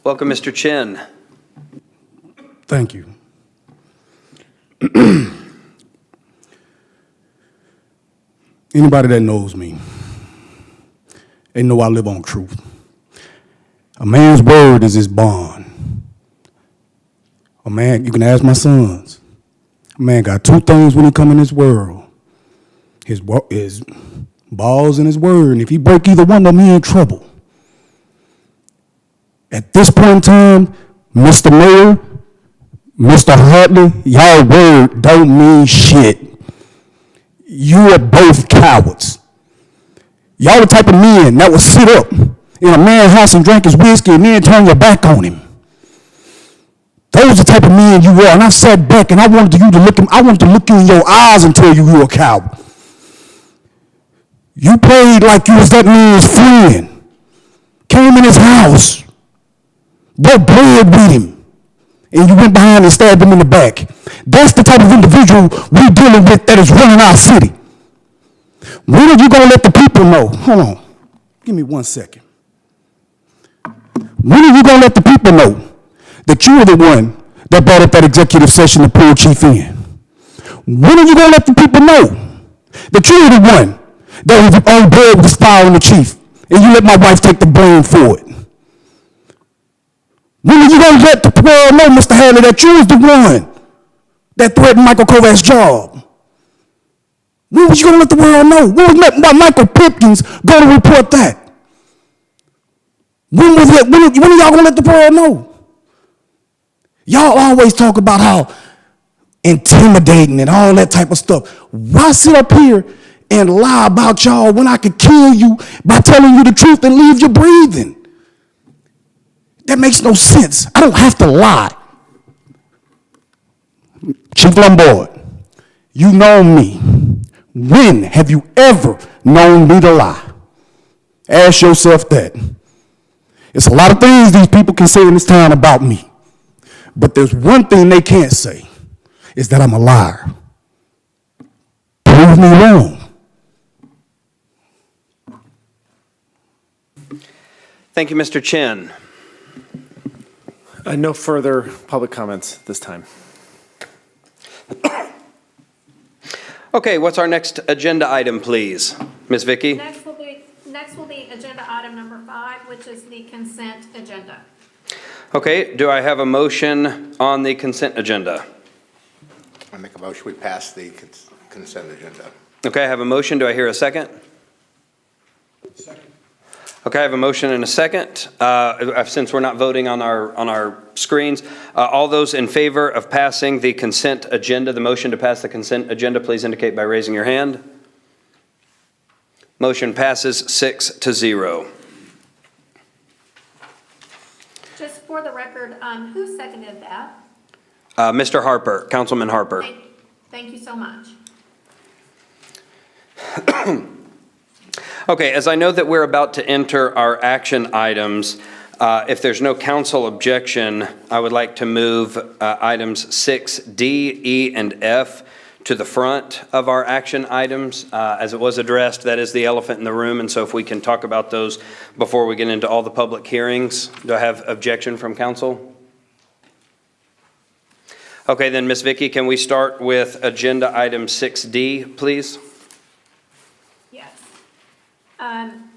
Welcome, Mr. Chin. Thank you. Anybody that knows me, they know I live on truth. A man's word is his bond. A man, you can ask my sons, a man got 2 things when he come in this world. His balls and his word, and if he break either one of them, he in trouble. At this point in time, Mr. Mayor, Mr. Hartley, y'all word don't mean shit. You are both cowards. Y'all the type of men that will sit up in a man's house and drink his whiskey and then turn your back on him. Those are the type of men you are. And I sat back and I wanted you to look you in your eyes and tell you were a coward. You played like you was that man's friend. Came in his house. Broke bread with him. And you went behind and stabbed him in the back. That's the type of individual we're dealing with that is running our city. When are you going to let the people know? Hold on. Give me 1 second. When are you going to let the people know that you were the one that brought up that executive session to pull Chief in? When are you going to let the people know that you were the one that was on board with firing the chief and you let my wife take the blame for it? When are you going to let the world know, Mr. Hadley, that you was the one that threatened Michael Kovac's job? When was you going to let the world know? When was Michael Pipkins going to report that? When are y'all going to let the world know? Y'all always talk about how intimidating and all that type of stuff. Why sit up here and lie about y'all when I could kill you by telling you the truth and leave you breathing. That makes no sense. I don't have to lie. Chief Lombard, you know me. When have you ever known me to lie? Ask yourself that. It's a lot of things these people can say in this town about me. But there's one thing they can't say, is that I'm a liar. Prove me wrong. Thank you, Mr. Chin. No further public comments this time. Okay, what's our next agenda item, please? Ms. Vicky? Next will be agenda item number 5, which is the consent agenda. Okay, do I have a motion on the consent agenda? I make a motion, we pass the consent agenda. Okay, I have a motion. Do I hear a second? Second. Okay, I have a motion and a second. Since we're not voting on our screens, all those in favor of passing the consent agenda, the motion to pass the consent agenda, please indicate by raising your hand. Motion passes 6-0. Just for the record, who seconded that? Mr. Harper, Councilman Harper. Thank you so much. Okay, as I know that we're about to enter our action items, if there's no council objection, I would like to move items 6D, E, and F to the front of our action items. As it was addressed, that is the elephant in the room, and so if we can talk about those before we get into all the public hearings. Do I have objection from council? Okay, then Ms. Vicky, can we start with agenda item 6D, please? Yes.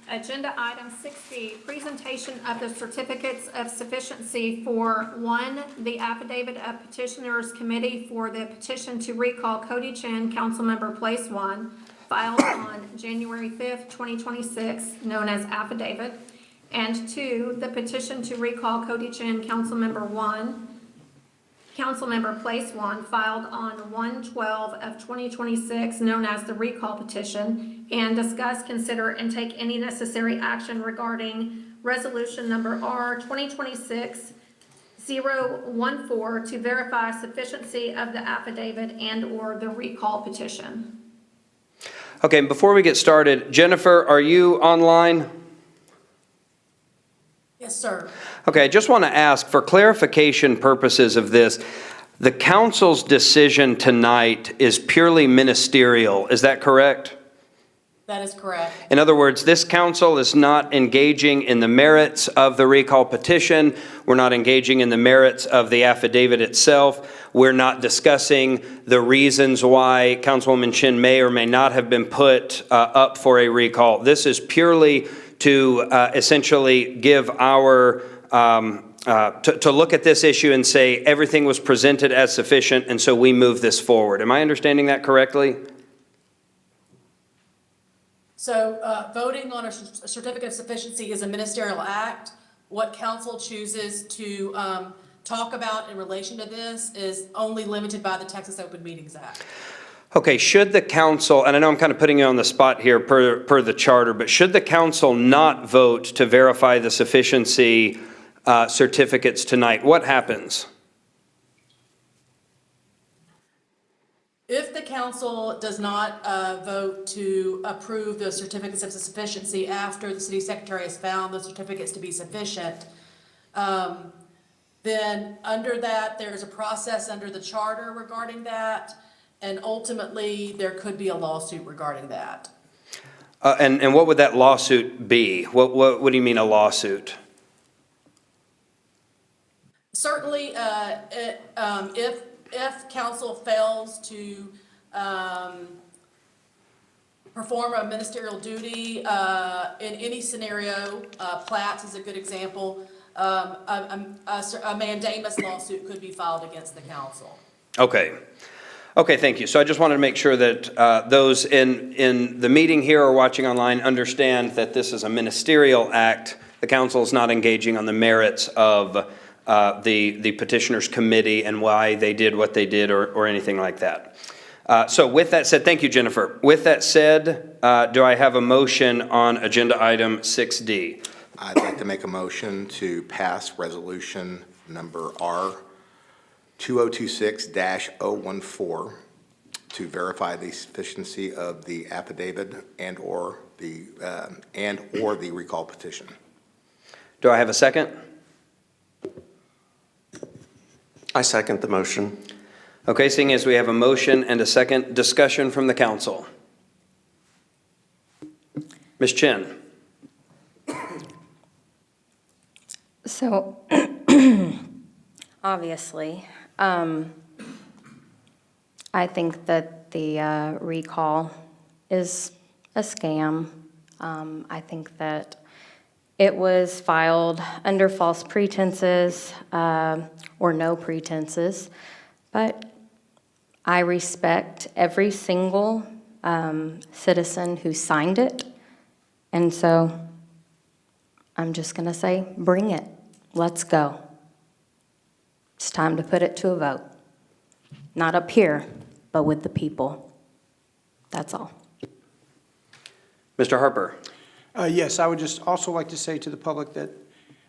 Agenda item 6D, presentation of the certificates of sufficiency for 1, the affidavit of petitioners committee for the petition to recall Cody Chin, Councilmember Place 1, filed on January 5th, 2026, known as affidavit, and 2, the petition to recall Cody Chin, Councilmember Place 1, filed on 1/12 of 2026, known as the recall petition, and discuss, consider, and take any necessary action regarding resolution number R 2026-014 to verify sufficiency of the affidavit and/or the recall petition. Okay, before we get started, Jennifer, are you online? Yes, sir. Okay, I just want to ask, for clarification purposes of this, the council's decision tonight is purely ministerial. Is that correct? That is correct. In other words, this council is not engaging in the merits of the recall petition. We're not engaging in the merits of the affidavit itself. We're not discussing the reasons why Councilwoman Chin may or may not have been put up for a recall. This is purely to essentially give our, to look at this issue and say everything was presented as sufficient, and so we move this forward. Am I understanding that correctly? So voting on a certificate of sufficiency is a ministerial act. What council chooses to talk about in relation to this is only limited by the Texas Open Meetings Act. Okay, should the council, and I know I'm kind of putting you on the spot here per the charter, but should the council not vote to verify the sufficiency certificates tonight, what happens? If the council does not vote to approve the certificates of sufficiency after the city secretary has found the certificates to be sufficient, then under that, there's a process under the charter regarding that, and ultimately, there could be a lawsuit regarding that. And what would that lawsuit be? What do you mean a lawsuit? Certainly, if council fails to perform a ministerial duty in any scenario, Platts is a good example, a mandamus lawsuit could be filed against the council. Okay. Okay, thank you. So I just wanted to make sure that those in the meeting here or watching online understand that this is a ministerial act. The council is not engaging on the merits of the petitioner's committee and why they did what they did or anything like that. So with that said, thank you, Jennifer. With that said, do I have a motion on agenda item 6D? I'd like to make a motion to pass resolution number R 2026-014 to verify the sufficiency of the affidavit and/or the recall petition. Do I have a second? I second the motion. Okay, seeing as we have a motion and a second, discussion from the council. Ms. Chen. So, obviously, I think that the recall is a scam. I think that it was filed under false pretenses or no pretenses, but I respect every single citizen who signed it, and so I'm just going to say, bring it. Let's go. It's time to put it to a vote. Not up here, but with the people. That's all. Mr. Harper. Yes, I would just also like to say to the public that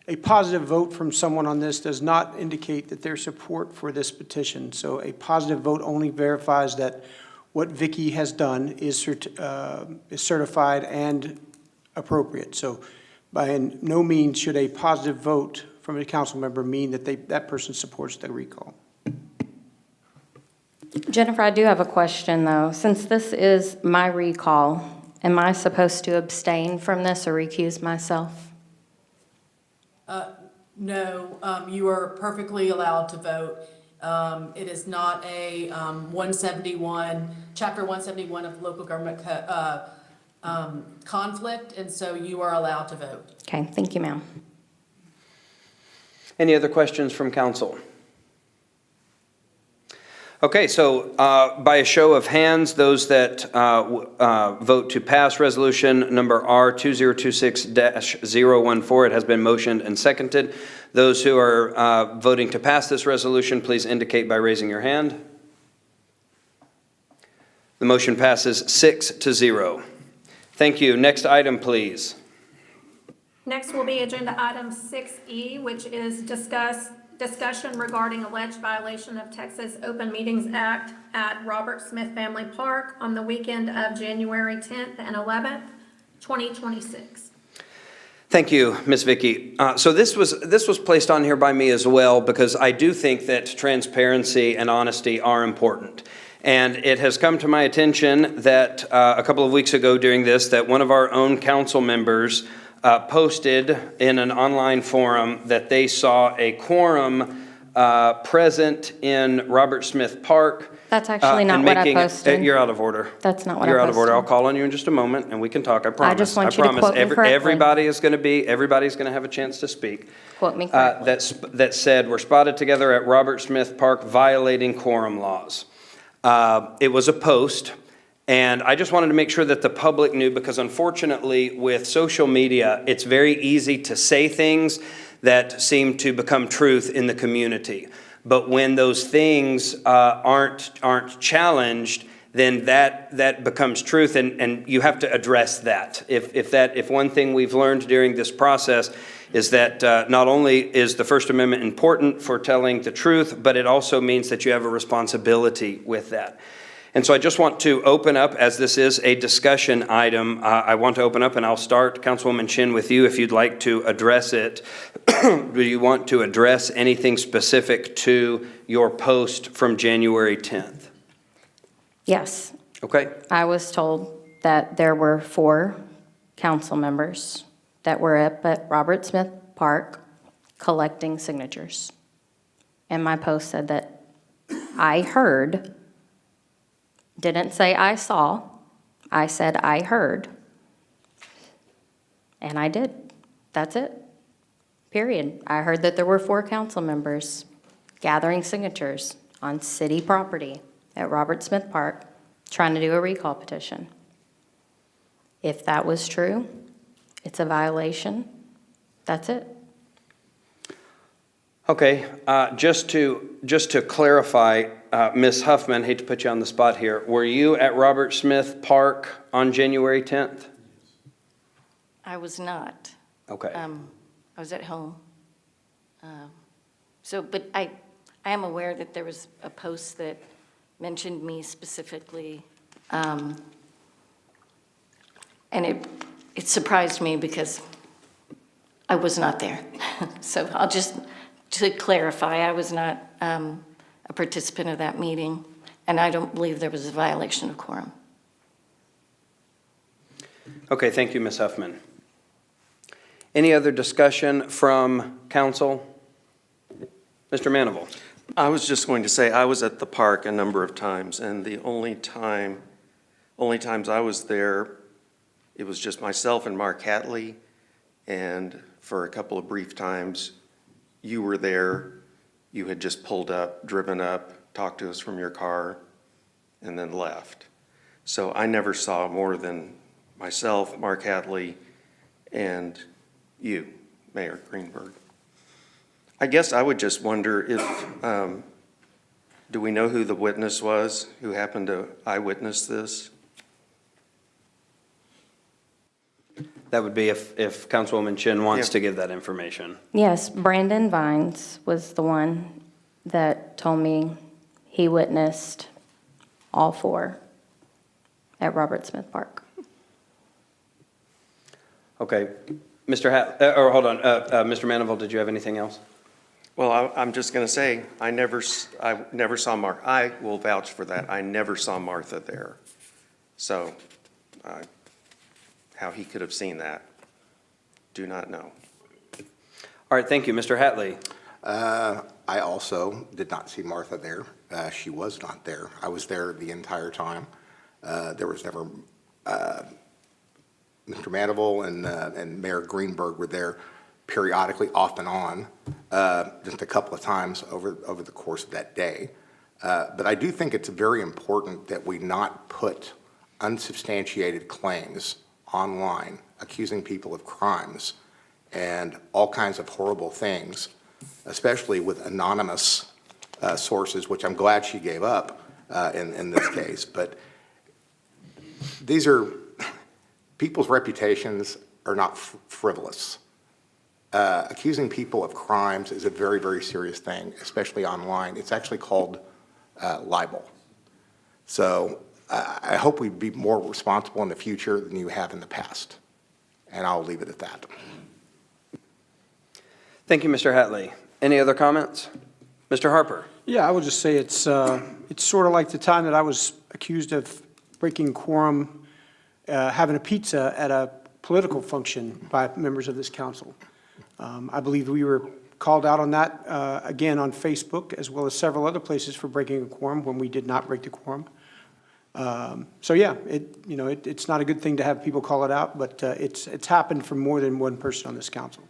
a positive vote from someone on this does not indicate that their support for this petition. So a positive vote only verifies that what Vicky has done is certified and appropriate. So by no means should a positive vote from a council member mean that that person supports the recall. Jennifer, I do have a question, though. Since this is my recall, am I supposed to abstain from this or recuse myself? No, you are perfectly allowed to vote. It is not a 171, Chapter 171 of local government conflict, and so you are allowed to vote. Okay, thank you, ma'am. Any other questions from council? Okay, so by a show of hands, those that vote to pass resolution number R 2026-014, it has been motioned and seconded. Those who are voting to pass this resolution, please indicate by raising your hand. The motion passes 6-0. Thank you. Next item, please. Next will be agenda item 6E, which is discussion regarding alleged violation of Texas Open Meetings Act at Robert Smith Family Park on the weekend of January 10th and 11th, 2026. Thank you, Ms. Vicky. So this was placed on here by me as well because I do think that transparency and honesty are important. And it has come to my attention that a couple of weeks ago during this, that one of our own council members posted in an online forum that they saw a quorum present in Robert Smith Park. That's actually not what I posted. You're out of order. That's not what I posted. You're out of order. I'll call on you in just a moment and we can talk. I promise. I just want you to quote me correctly. Everybody's going to have a chance to speak. Quote me correctly. That said, we're spotted together at Robert Smith Park violating quorum laws. It was a post. And I just wanted to make sure that the public knew, because unfortunately with social media, it's very easy to say things that seem to become truth in the community. But when those things aren't challenged, then that becomes truth, and you have to address that. If one thing we've learned during this process is that not only is the First Amendment important for telling the truth, but it also means that you have a responsibility with that. And so I just want to open up, as this is a discussion item, I want to open up, and I'll start, Councilwoman Chin, with you if you'd like to address it. Do you want to address anything specific to your post from January 10th? Yes. Okay. I was told that there were 4 council members that were up at Robert Smith Park collecting signatures. And my post said that I heard, didn't say I saw, I said I heard. And I did. That's it. Period. I heard that there were 4 council members gathering signatures on city property at Robert Smith Park trying to do a recall petition. If that was true, it's a violation. That's it. Okay, just to just to clarify, Ms. Huffman, hate to put you on the spot here, were you at Robert Smith Park on January 10th? I was not. Okay. I was at home. But I am aware that there was a post that mentioned me specifically. And it surprised me because I was not there. So to clarify, I was not a participant of that meeting, and I don't believe there was a violation of quorum. Okay, thank you, Ms. Huffman. Any other discussion from council? Mr. Manival. I was just going to say, I was at the park a number of times, and the only times I was there, it was just myself and Mark Hatley, and for a couple of brief times, you were there. You had just pulled up, driven up, talked to us from your car, and then left. So I never saw more than myself, Mark Hatley, and you, Mayor Greenberg. I guess I would just wonder if, do we know who the witness was who happened to eyewitness this? That would be if Councilwoman Chin wants to give that information. Yes, Brandon Vines was the one that told me he witnessed all four at Robert Smith Park. Okay. Mr. Mr. Manival, did you have anything else? Well, I'm just going to say, I never saw Mark. I will vouch for that. I never saw Martha there. So how he could have seen that, do not know. All right, thank you. Mr. Hatley. I also did not see Martha there. She was not there. I was there the entire time. There was never, Mr. Manival and Mayor Greenberg were there periodically, off and on, just a couple of times over the course of that day. But I do think it's very important that we not put unsubstantiated claims online accusing people of crimes and all kinds of horrible things, especially with anonymous sources, which I'm glad she gave up in this case. But these are, people's reputations are not frivolous. Accusing people of crimes is a very, very serious thing, especially online. It's actually called libel. So I hope we be more responsible in the future than you have in the past. And I'll leave it at that. Thank you, Mr. Hatley. Any other comments? Mr. Harper. Yeah, I would just say it's sort of like the time that I was accused of breaking quorum, having a pizza at a political function by members of this council. I believe we were called out on that again on Facebook, as well as several other places for breaking a quorum when we did not break the quorum. So yeah, it's not a good thing to have people call it out, but it's happened for more than one person on this council.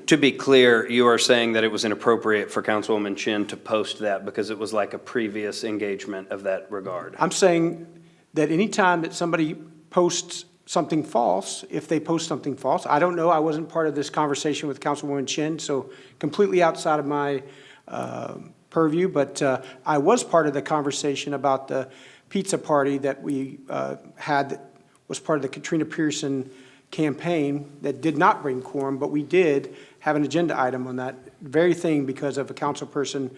To be clear, you are saying that it was inappropriate for Councilwoman Chin to post that because it was like a previous engagement of that regard. I'm saying that any time that somebody posts something false, if they post something false, I don't know, I wasn't part of this conversation with Councilwoman Chin, so completely outside of my purview, but I was part of the conversation about the pizza party that we had that was part of the Katrina Pearson campaign that did not bring quorum, but we did have an agenda item on that very thing because of a council person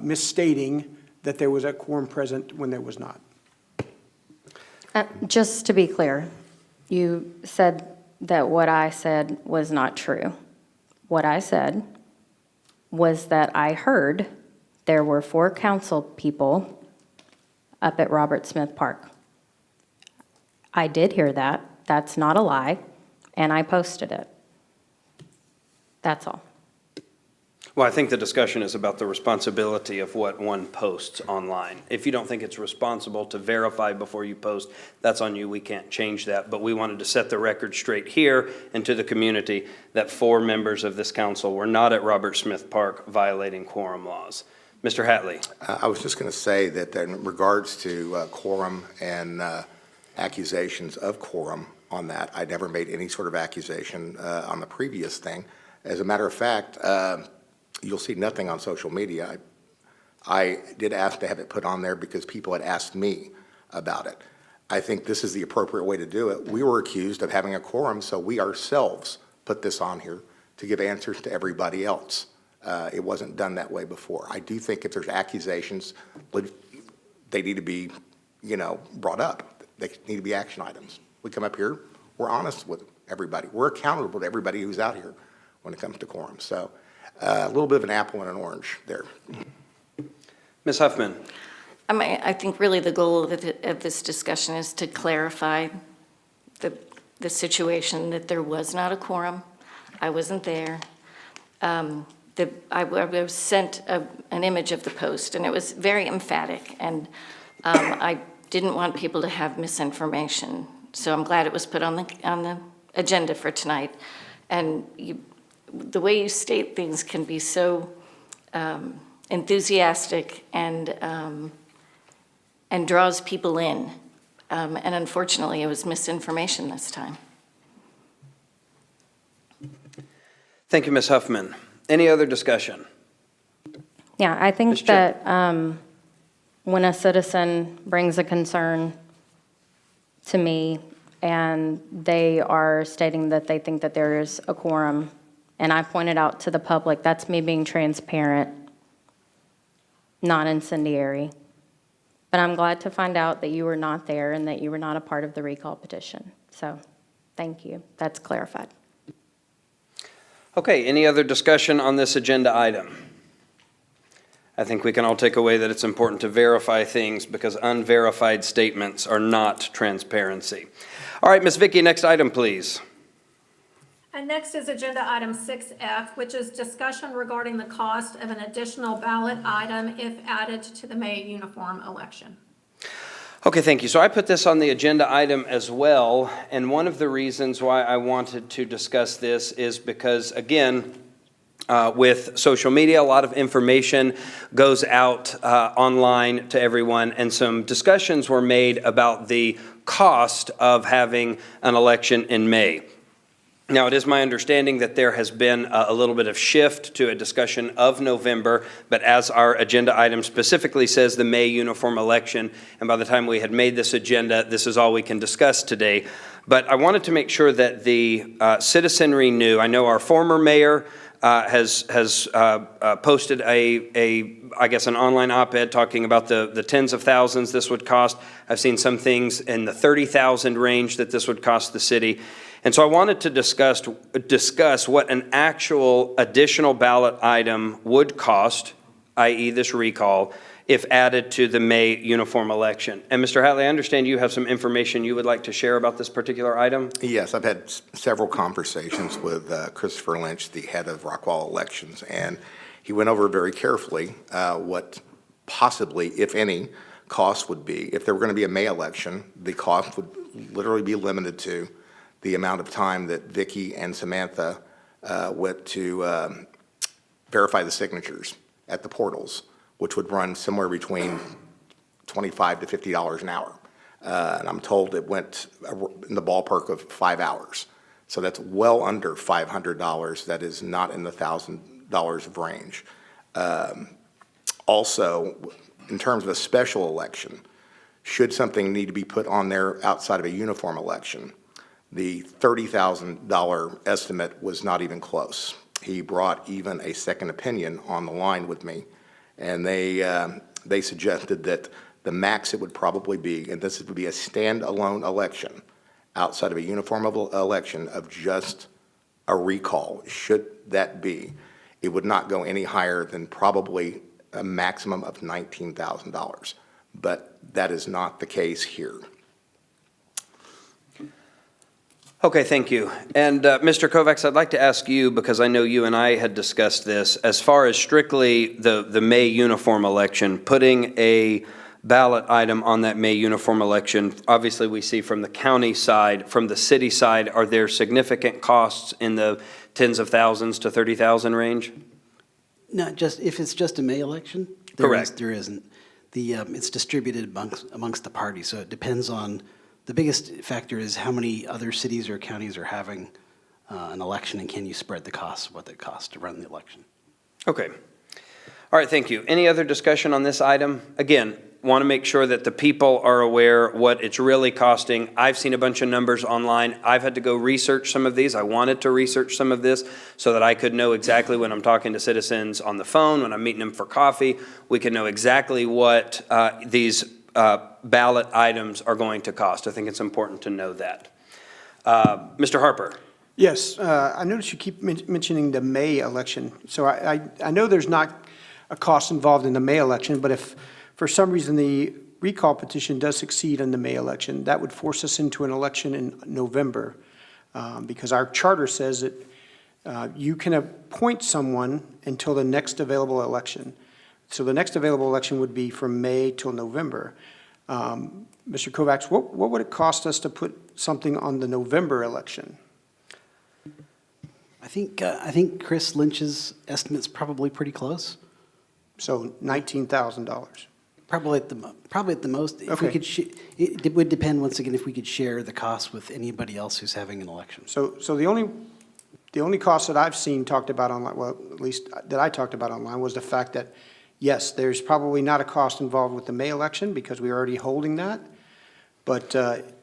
misstating that there was a quorum present when there was not. Just to be clear, you said that what I said was not true. What I said was that I heard there were 4 council people up at Robert Smith Park. I did hear that. That's not a lie, and I posted it. That's all. Well, I think the discussion is about the responsibility of what one posts online. If you don't think it's responsible to verify before you post, that's on you. We can't change that. But we wanted to set the record straight here and to the community that 4 members of this council were not at Robert Smith Park violating quorum laws. Mr. Hatley. I was just going to say that in regards to quorum and accusations of quorum on that, I never made any sort of accusation on the previous thing. As a matter of fact, you'll see nothing on social media. I did ask to have it put on there because people had asked me about it. I think this is the appropriate way to do it. We were accused of having a quorum, so we ourselves put this on here to give answers to everybody else. It wasn't done that way before. I do think if there's accusations, they need to be, brought up. They need to be action items. We come up here, we're honest with everybody. We're accountable to everybody who's out here when it comes to quorum. So a little bit of an apple and an orange there. Ms. Huffman. I think really the goal of this discussion is to clarify the situation that there was not a quorum. I wasn't there. I was sent an image of the post, and it was very emphatic, and I didn't want people to have misinformation. So I'm glad it was put on the agenda for tonight. And the way you state things can be so enthusiastic and draws people in. And unfortunately, it was misinformation this time. Thank you, Ms. Huffman. Any other discussion? Yeah, I think that when a citizen brings a concern to me and they are stating that they think that there is a quorum, and I point it out to the public, that's me being transparent, not incendiary. But I'm glad to find out that you were not there and that you were not a part of the recall petition. So, thank you. That's clarified. Okay, any other discussion on this agenda item? I think we can all take away that it's important to verify things because unverified statements are not transparency. All right, Ms. Vicky, next item, please. And next is agenda item 6F, which is discussion regarding the cost of an additional ballot item if added to the May uniform election. Okay, thank you. So I put this on the agenda item as well, and one of the reasons why I wanted to discuss this is because, again, with social media, a lot of information goes out online to everyone, and some discussions were made about the cost of having an election in May. Now, it is my understanding that there has been a little bit of shift to a discussion of November, but as our agenda item specifically says, the May uniform election, and by the time we had made this agenda, this is all we can discuss today. But I wanted to make sure that the citizenry knew. I know our former mayor has posted I guess an online op-ed talking about the tens of thousands this would cost. I've seen some things in the 30,000 range that this would cost the city. And so I wanted to discuss what an actual additional ballot item would cost, i.e. this recall, if added to the May uniform election. And Mr. Hatley, I understand you have some information you would like to share about this particular item? Yes, I've had several conversations with Christopher Lynch, the head of Rockwall Elections, and he went over very carefully what possibly, if any, cost would be. If there were going to be a May election, the cost would literally be limited to the amount of time that Vicki and Samantha went to verify the signatures at the portals, which would run somewhere between $25 to $50 an hour. And I'm told it went in the ballpark of 5 hours. So that's well under $500. That is not in the $1,000 of range. Also, in terms of a special election, should something need to be put on there outside of a uniform election, the $30,000 estimate was not even close. He brought even a second opinion on the line with me, and they suggested that the max it would probably be, and this would be a standalone election outside of a uniform election of just a recall, should that be, it would not go any higher than probably a maximum of $19,000. But that is not the case here. Okay, thank you. And Mr. Kovacs, I'd like to ask you, because I know you and I had discussed this, as far as strictly the May uniform election, putting a ballot item on that May uniform election, obviously we see from the county side, from the city side, are there significant costs in the tens of thousands to 30,000 range? No, just if it's just a May election? Correct. There isn't. It's distributed amongst the parties, so it depends on. The biggest factor is how many other cities or counties are having an election, and can you spread the costs of what it costs to run the election. Okay. All All right, thank you. Any other discussion on this item? Again, want to make sure that the people are aware what it's really costing. I've seen a bunch of numbers online. I've had to go research some of these. I wanted to research some of this so that I could know exactly when I'm talking to citizens on the phone, when I'm meeting them for coffee, we can know exactly what these ballot items are going to cost. I think it's important to know that. Mr. Harper. Yes, I noticed you keep mentioning the May election. So I know there's not a cost involved in the May election, but if for some reason the recall petition does succeed in the May election, that would force us into an election in November, because our charter says that you can appoint someone until the next available election. So the next available election would be from May till November. Mr. Kovacs, what would it cost us to put something on the November election? I think Chris Lynch's estimate's probably pretty close. So $19,000. Probably at the most. If we Okay. could, it would depend once again if we could share the cost with anybody else who's having an election. So the only cost that I've seen talked about online, well, at least that I talked about online, was the fact that, yes, there's probably not a cost involved with the May election because we're already holding that, but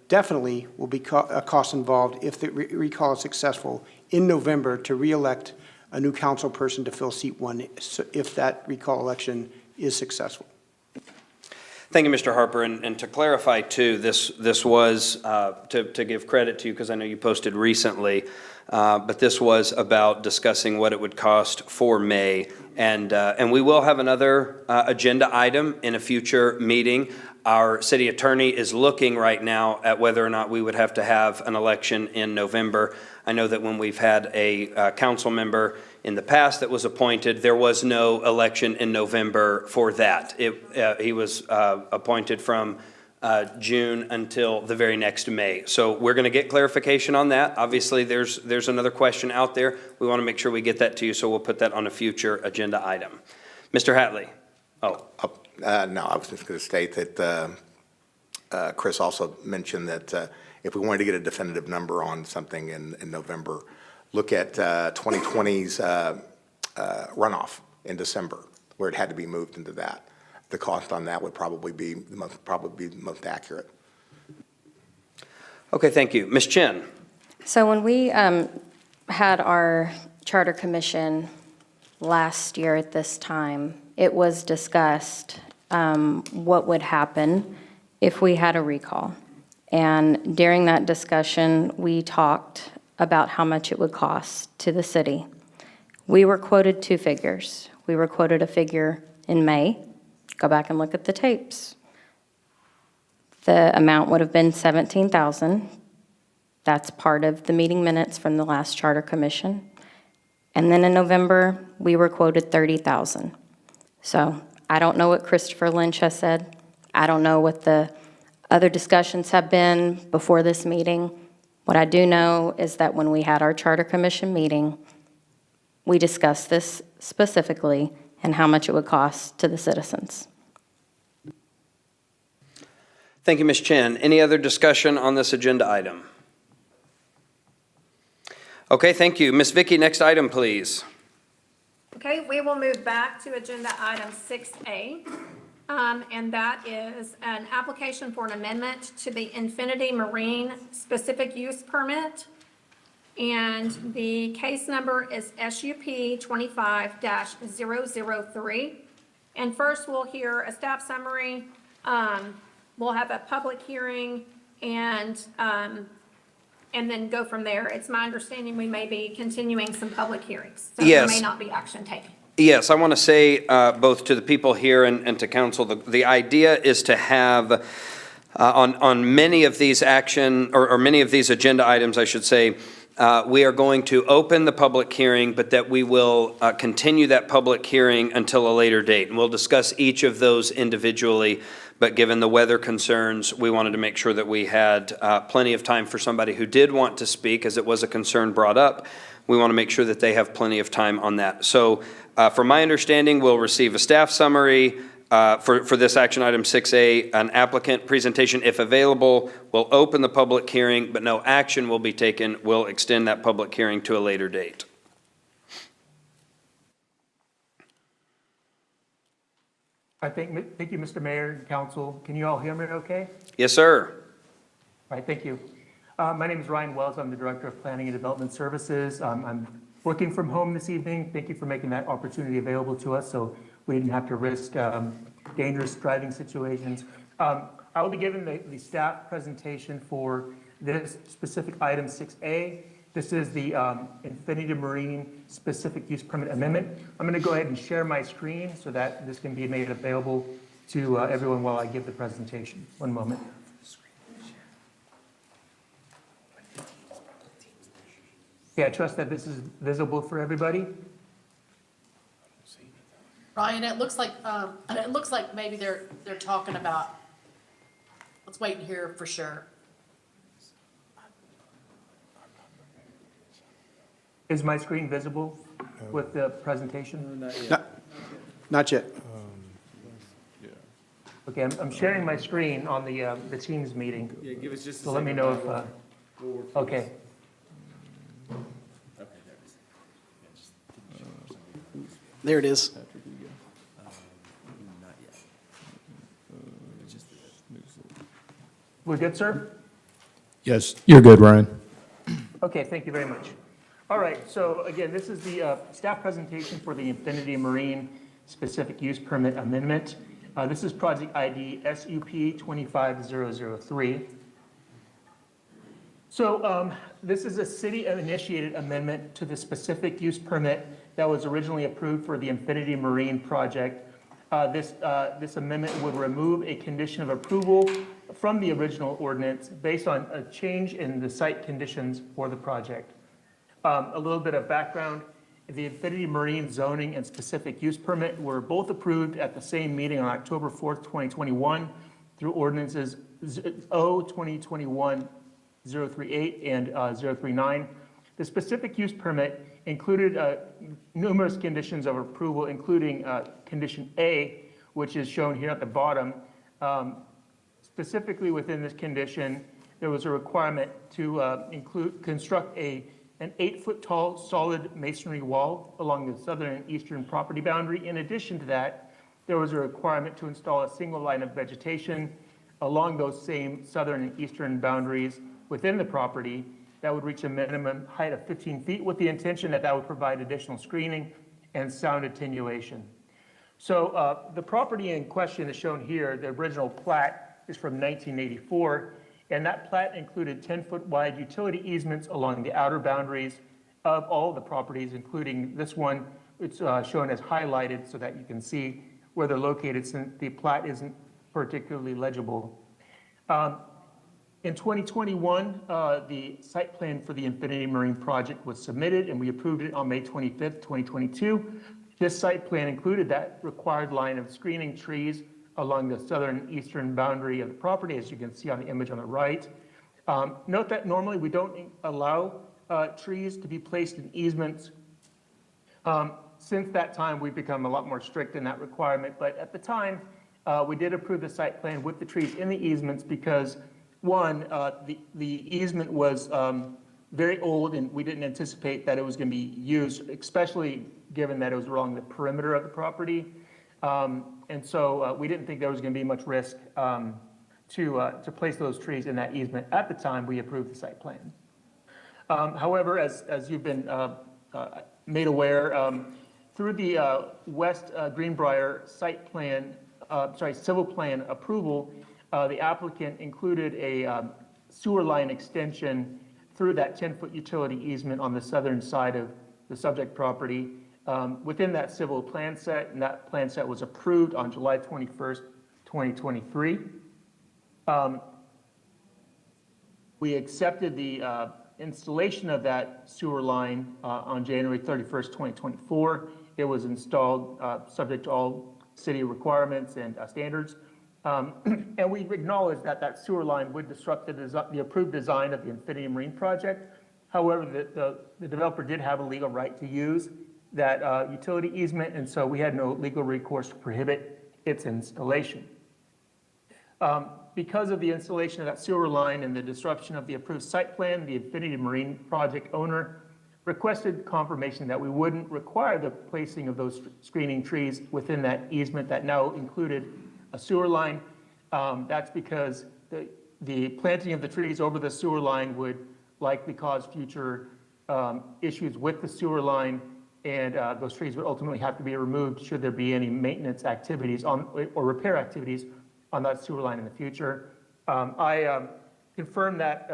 definitely will be a cost involved if the recall is successful in November to re-elect a new council person to fill seat 1 if that recall election is successful. Thank you, Mr. Harper. And to clarify, too, this was, to give credit to you, because I know you posted recently, but this was about discussing what it would cost for May. And we will have another agenda item in a future meeting. Our city attorney is looking right now at whether or not we would have to have an election in November. I know that when we've had a council member in the past that was appointed, there was no election in November for that. He was appointed from June until the very next May. So we're going to get clarification on that. Obviously, there's another question out there. We want to make sure we get that to you, so we'll put that on a future agenda item. Mr. Hatley. No, I was just going to state that Chris also mentioned that if we wanted to get a definitive number on something in November, look at 2020's runoff in December, where it had to be moved into that. The cost on that would probably be the most accurate. Okay, thank you. Ms. Chen. So when we had our charter commission last year at this time, it was discussed what would happen if we had a recall. And during that discussion, we talked about how much it would cost to the city. We were quoted 2 figures. We were quoted a figure in May. Go back and look at the tapes. The amount would have been $17,000. That's part of the meeting minutes from the last charter commission. And then in November, we were quoted $30,000. So I don't know what Christopher Lynch has said. I don't know what the other discussions have been before this meeting. What I do know is that when we had our charter commission meeting, we discussed this specifically and how much it would cost to the citizens. Thank you, Ms. Chen. Any other discussion on this agenda item? Okay, thank you. Ms. Vicky, next item, please. Okay, we will move back to agenda item 6A, and that is an application for an amendment to the Infinity Marine specific use permit. And the case number is SUP 25-003. And first, we'll hear a staff summary. We'll have a public hearing and then go from there. It's my understanding we may be continuing some public hearings. So Yes. there may not be action taken. Yes, I want to say both to the people here and to council, the idea is to have on many of these action or many of these agenda items, I should say, we are going to open the public hearing, but that we will continue that public hearing until a later date. And we'll discuss each of those individually, but given the weather concerns, we wanted to make sure that we had plenty of time for somebody who did want to speak, as it was a concern brought up. We want to make sure that they have plenty of time on that. So from my understanding, we'll receive a staff summary for this action item 6A, an applicant presentation if available. We'll open the public hearing, but no action will be taken. We'll extend that public hearing to a later date. Thank you, Mr. Mayor and Council. Can you all hear me okay? Yes, sir. All right, thank you. My name is Ryan Wells. I'm the Director of Planning and Development Services. I'm working from home this evening. Thank you for making that opportunity available to us so we didn't have to risk dangerous driving situations. I will be giving the staff presentation for this specific item 6A. This is the Infinity Marine Specific Use Permit Amendment. I'm going to go ahead and share my screen so that this can be made available to everyone while I give the presentation. One moment. Okay, I trust that this is visible for everybody. Ryan, it looks like maybe they're talking about, let's wait and hear for sure. Is my screen visible with the presentation? Not yet. Okay, I'm sharing my screen on the Teams meeting. Yeah, give us just a So let me second. know if, okay. There it is. We're good, sir? Yes, you're good, Ryan. Okay, thank you very much. All right, so again, this is the staff presentation for the Infinity Marine Specific Use Permit Amendment. This is project ID SUP 25003. So this is a city-initiated amendment to the specific use permit that was originally approved for the Infinity Marine project. This amendment would remove a condition of approval from the original ordinance based on a change in the site conditions for the project. A little bit of background, the Infinity Marine zoning and specific use permit were both approved at the same meeting on October 4th, 2021 through ordinances O-2021-038 and 039. The specific use permit included numerous conditions of approval, including condition A, which is shown here at the bottom. Specifically within this condition, there was a requirement to construct an 8-foot tall solid masonry wall along the southern and eastern property boundary. In addition to that, there was a requirement to install a single line of vegetation along those same southern and eastern boundaries within the property that would reach a minimum height of 15 feet with the intention that that would provide additional screening and sound attenuation. So the property in question is shown here. The original plat is from 1984, and that plat included 10-foot wide utility easements along the outer boundaries of all the properties, including this one. It's shown as highlighted so that you can see where they're located since the plat isn't particularly legible. In 2021, the site plan for the Infinity Marine project was submitted, and we approved it on May 25th, 2022. This site plan included that required line of screening trees along the southern and eastern boundary of the property, as you can see on the image on the right. Note that normally we don't allow trees to be placed in easements. Since that time, we've become a lot more strict in that requirement, but at the time, we did approve the site plan with the trees in the easements because, one, the easement was very old and we didn't anticipate that it was going to be used, especially given that it was along the perimeter of the property. And so we didn't think there was going to be much risk to place those trees in that easement at the time we approved the site plan. However, as you've been made aware, through the West Greenbrier site plan, civil plan approval, the applicant included a sewer line extension through that 10-foot utility easement on the southern side of the subject property within that civil plan set, and that plan set was approved on July 21st, 2023. We accepted the installation of that sewer line on January 31st, 2024. It was installed subject to all city requirements and standards. And we acknowledge that that sewer line would disrupt the approved design of the Infinity Marine project. However, the developer did have a legal right to use that utility easement, and so we had no legal recourse to prohibit its installation. Because of the installation of that sewer line and the disruption of the approved site plan, the Infinity Marine project owner requested confirmation that we wouldn't require the placing of those screening trees within that easement that now included a sewer line. That's because the planting of the trees over the sewer line would likely cause future issues with the sewer line, and those trees would ultimately have to be removed should there be any maintenance activities or repair activities on that sewer line in the future. I confirmed that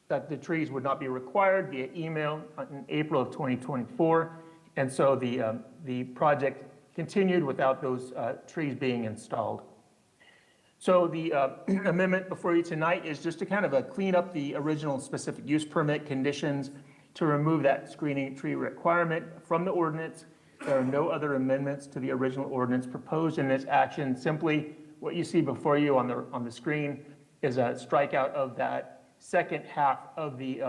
the trees would not be required via email in April of 2024, and so the project continued without those trees being installed. So the amendment before you tonight is just to kind of clean up the original specific use permit conditions to remove that screening tree requirement from the ordinance. There are no other amendments to the original ordinance proposed in this action. Simply what you see before you on the screen is a strikeout of that second half of the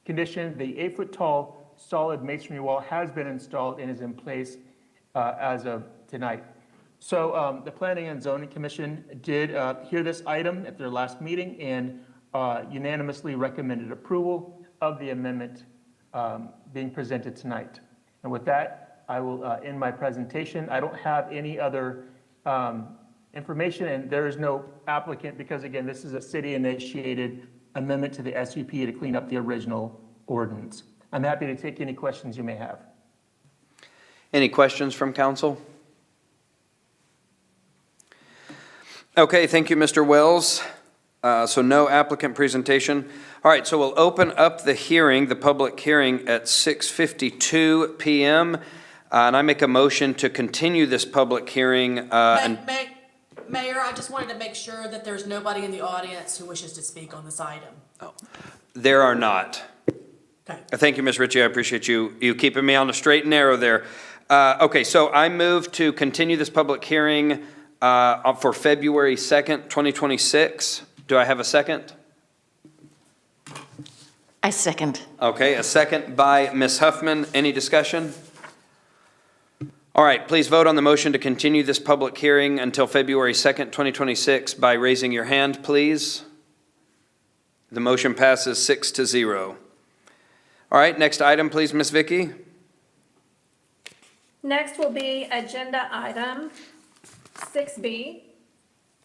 condition. The 8-foot tall solid masonry wall has been installed and is in place as of tonight. So the Planning and Zoning Commission did hear this item at their last meeting and unanimously recommended approval of the amendment being presented tonight. And with that, I will end my presentation. I don't have any other information, and there is no applicant because, again, this is a city-initiated amendment to the SUP to clean up the original ordinance. I'm happy to take any questions you may have. Any questions from council? Okay, thank you, Mr. Wells. So no applicant presentation. All right, so we'll open up the hearing, the public hearing at 6:52 p.m. And I make a motion to continue this public hearing. Mayor, I just wanted to make sure that there's nobody in the audience who wishes to speak on this item. Oh, there are not. Okay. Thank you, Ms. Ritchie. I appreciate you keeping me on the straight and narrow there. Okay, so I move to continue this public hearing for February 2nd, 2026. Do I have a second? I second. Okay, a second by Ms. Huffman. Any discussion? All right, please vote on the motion to continue this public hearing until February 2nd, 2026 by raising your hand, please. The motion passes 6-0. All right, next item, please, Ms. Vicky. Next will be agenda item 6B,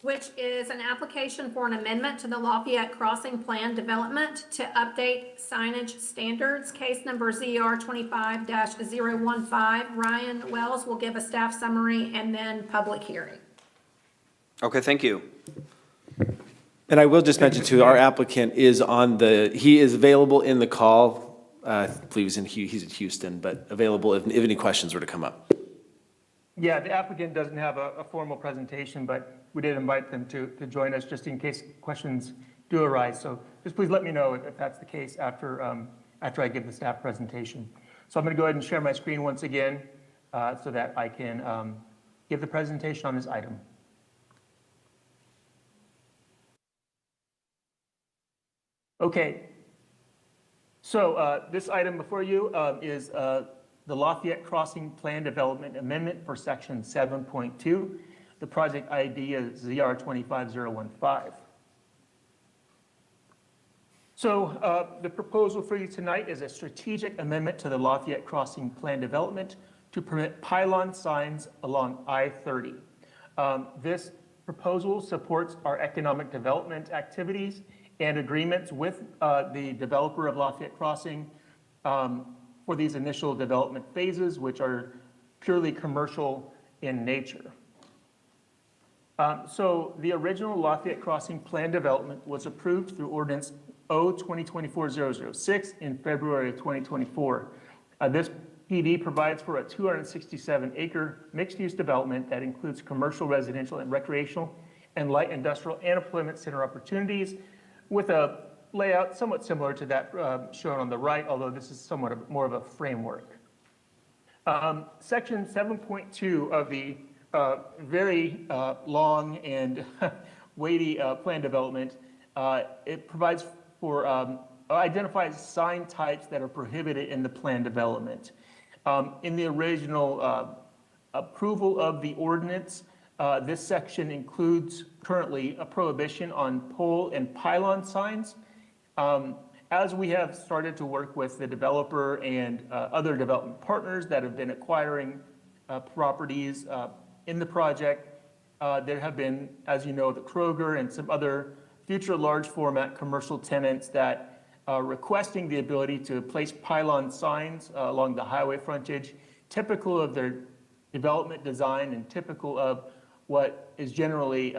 which is an application for an amendment to the Lafayette Crossing Plan Development to update signage standards, case number ZR 25-015. Ryan Wells will give a staff summary and then public hearing. Okay, thank you. And I will just mention too, our applicant is he is available in the call. I believe he's in Houston, but available if any questions were to come up. Yeah, the applicant doesn't have a formal presentation, but we did invite them to join us just in case questions do arise. So just please let me know if that's the case after I give the staff presentation. So I'm going to go ahead and share my screen once again so that I can give the presentation on this item. Okay. So this item before you is the Lafayette Crossing Plan Development Amendment for Section 7.2. The project ID is ZR 25015. So the proposal for you tonight is a strategic amendment to the Lafayette Crossing Plan Development to permit pylon signs along I-30. This proposal supports our economic development activities and agreements with the developer of Lafayette Crossing for these initial development phases, which are purely commercial in nature. So the original Lafayette Crossing Plan Development was approved through Ordinance O-2024-006 in February of 2024. This PD provides for a 267-acre mixed-use development that includes commercial, residential, and recreational, and light industrial and employment center opportunities with a layout somewhat similar to that shown on the right, although this is somewhat more of a framework. Section 7.2 of the very long and weighty plan development, it provides for, identifies sign types that are prohibited in the plan development. In the original approval of the ordinance, this section includes currently a prohibition on pole and pylon signs, As we have started to work with the developer and other development partners that have been acquiring properties in the project, there have been, as you know, the Kroger and some other future large format commercial tenants that are requesting the ability to place pylon signs along the highway frontage, typical of their development design and typical of what is generally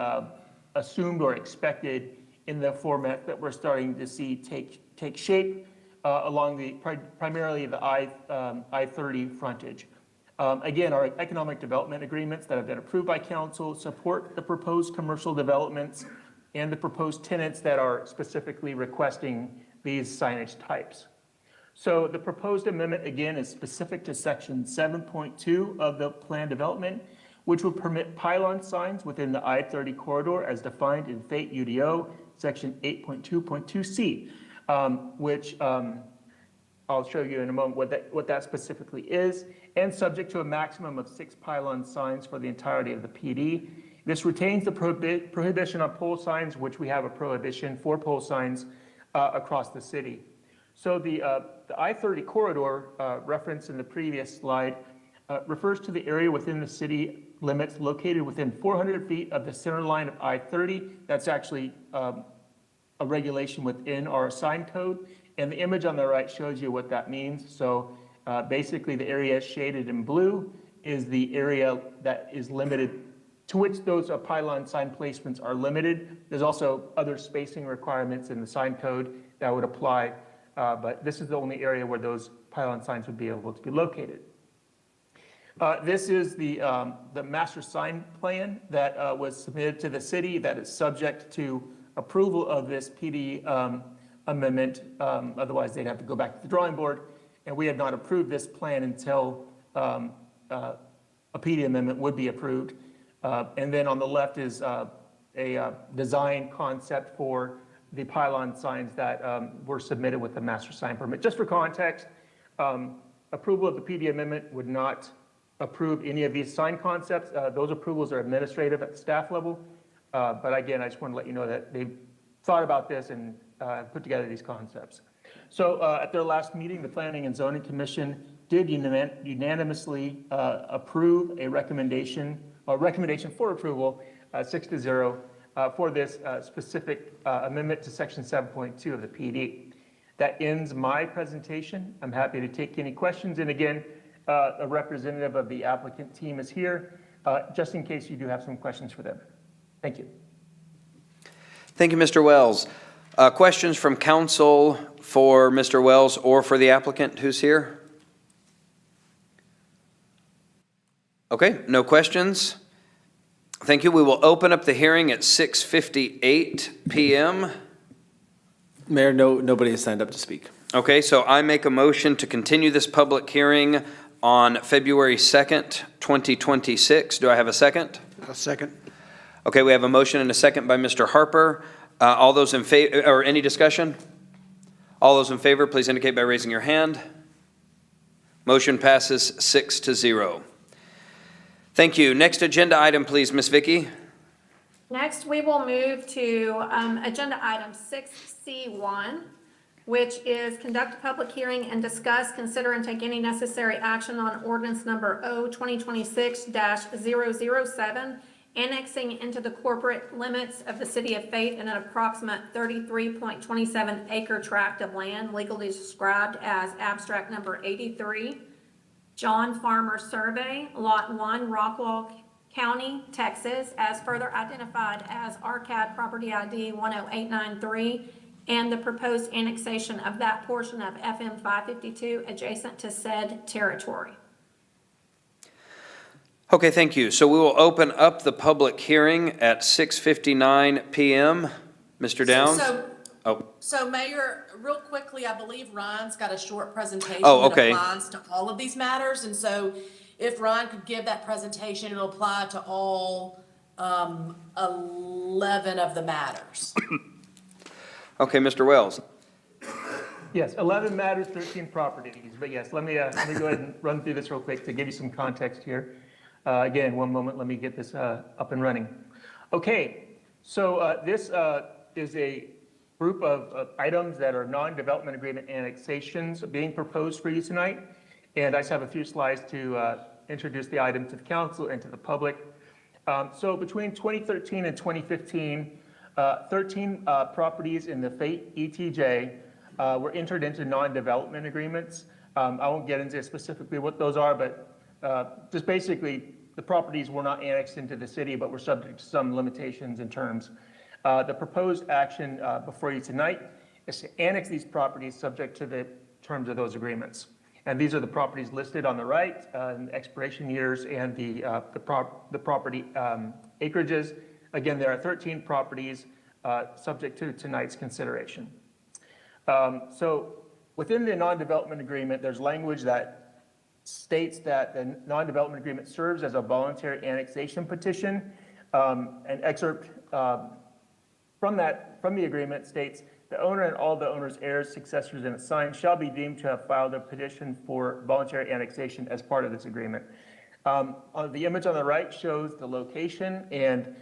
assumed or expected in the format that we're starting to see take shape along the primarily the I-30 frontage. Again, our economic development agreements that have been approved by council support the proposed commercial developments and the proposed tenants that are specifically requesting these signage types. So the proposed amendment, again, is specific to section 7.2 of the plan development, which will permit pylon signs within the I-30 corridor as defined in FATE UDO, section 8.2.2C, which I'll show you in a moment what that specifically is, and subject to a maximum of 6 pylon signs for the entirety of the PD. This retains the prohibition on pole signs, which we have a prohibition for pole signs across the city. So the I-30 corridor referenced in the previous slide refers to the area within the city limits located within 400 feet of the center line of I-30. That's actually a regulation within our sign code. And the image on the right shows you what that means. So basically the area shaded in blue is the area that is limited, to which those pylon sign placements are limited. There's also other spacing requirements in the sign code that would apply, but this is the only area where those pylon signs would be able to be located. This is the master sign plan that was submitted to the city that is subject to approval of this PD amendment. Otherwise, they'd have to go back to the drawing board, and we have not approved this plan until a PD amendment would be approved. And then on the left is a design concept for the pylon signs that were submitted with the master sign permit. Just for context, approval of the PD amendment would not approve any of these sign concepts. Those approvals are administrative at the staff level. But again, I just want to let you know that they've thought about this and put together these concepts. So at their last meeting, the Planning and Zoning Commission did unanimously approve a recommendation for approval, 6-0, for this specific amendment to section 7.2 of the PD. That ends my presentation. I'm happy to take any questions. And again, a representative of the applicant team is here, just in case you do have some questions for them. Thank you. Thank you, Mr. Wells. Questions from council for Mr. Wells or for the applicant who's here? Okay, no questions. Thank you. We will open up the hearing at 6:58 p.m. Mayor, nobody has signed up to speak. Okay, so I make a motion to continue this public hearing on February 2nd, 2026. Do I have a second? A second. Okay, we have a motion and a second by Mr. Harper. All those in favor, or any discussion? All those in favor, please indicate by raising your hand. Motion passes 6-0. Thank you. Next agenda item, please, Ms. Vicky. Next, we will move to agenda item 6C1, which is conduct a public hearing and discuss, consider, and take any necessary action on ordinance number O-2026-007, annexing into the corporate limits of the city of Fate an approximate 33.27 acre tract of land legally described as abstract number 83, John Farmer Survey, Lot 1, Rockwall County, Texas, as further identified as RCAD Property ID 10893, and the proposed annexation of that portion of FM 552 adjacent to said territory. Okay, thank you. So we will open up the public hearing at 6:59 p.m. Mr. Downs? So Mayor, real quickly, I believe Ryan's got a short presentation Oh, okay. that applies to all of these matters. And so if Ryan could give that presentation, it'll apply to all 11 of the matters. Okay, Mr. Wells. Yes, 11 matters, 13 properties. But yes, let me go ahead and run through this real quick to give you some context here. Again, one moment, let me get this up and running. Okay, so this is a group of items that are non-development agreement annexations being proposed for you tonight. And I just have a few slides to introduce the item to the council and to the public. So between 2013 and 2015, 13 properties in the FATE ETJ were entered into non-development agreements. I won't get into specifically what those are, but just basically the properties were not annexed into the city, but were subject to some limitations and terms. The proposed action before you tonight is to annex these properties subject to the terms of those agreements. And these are the properties listed on the right, expiration years and the property acreages. Again, there are 13 properties subject to tonight's consideration. So within the non-development agreement, there's language that states that the non-development agreement serves as a voluntary annexation petition. An excerpt from the agreement states, the owner and all the owner's heirs, successors, and assigns shall be deemed to have filed a petition for voluntary annexation as part of this agreement. The image on the right shows the location and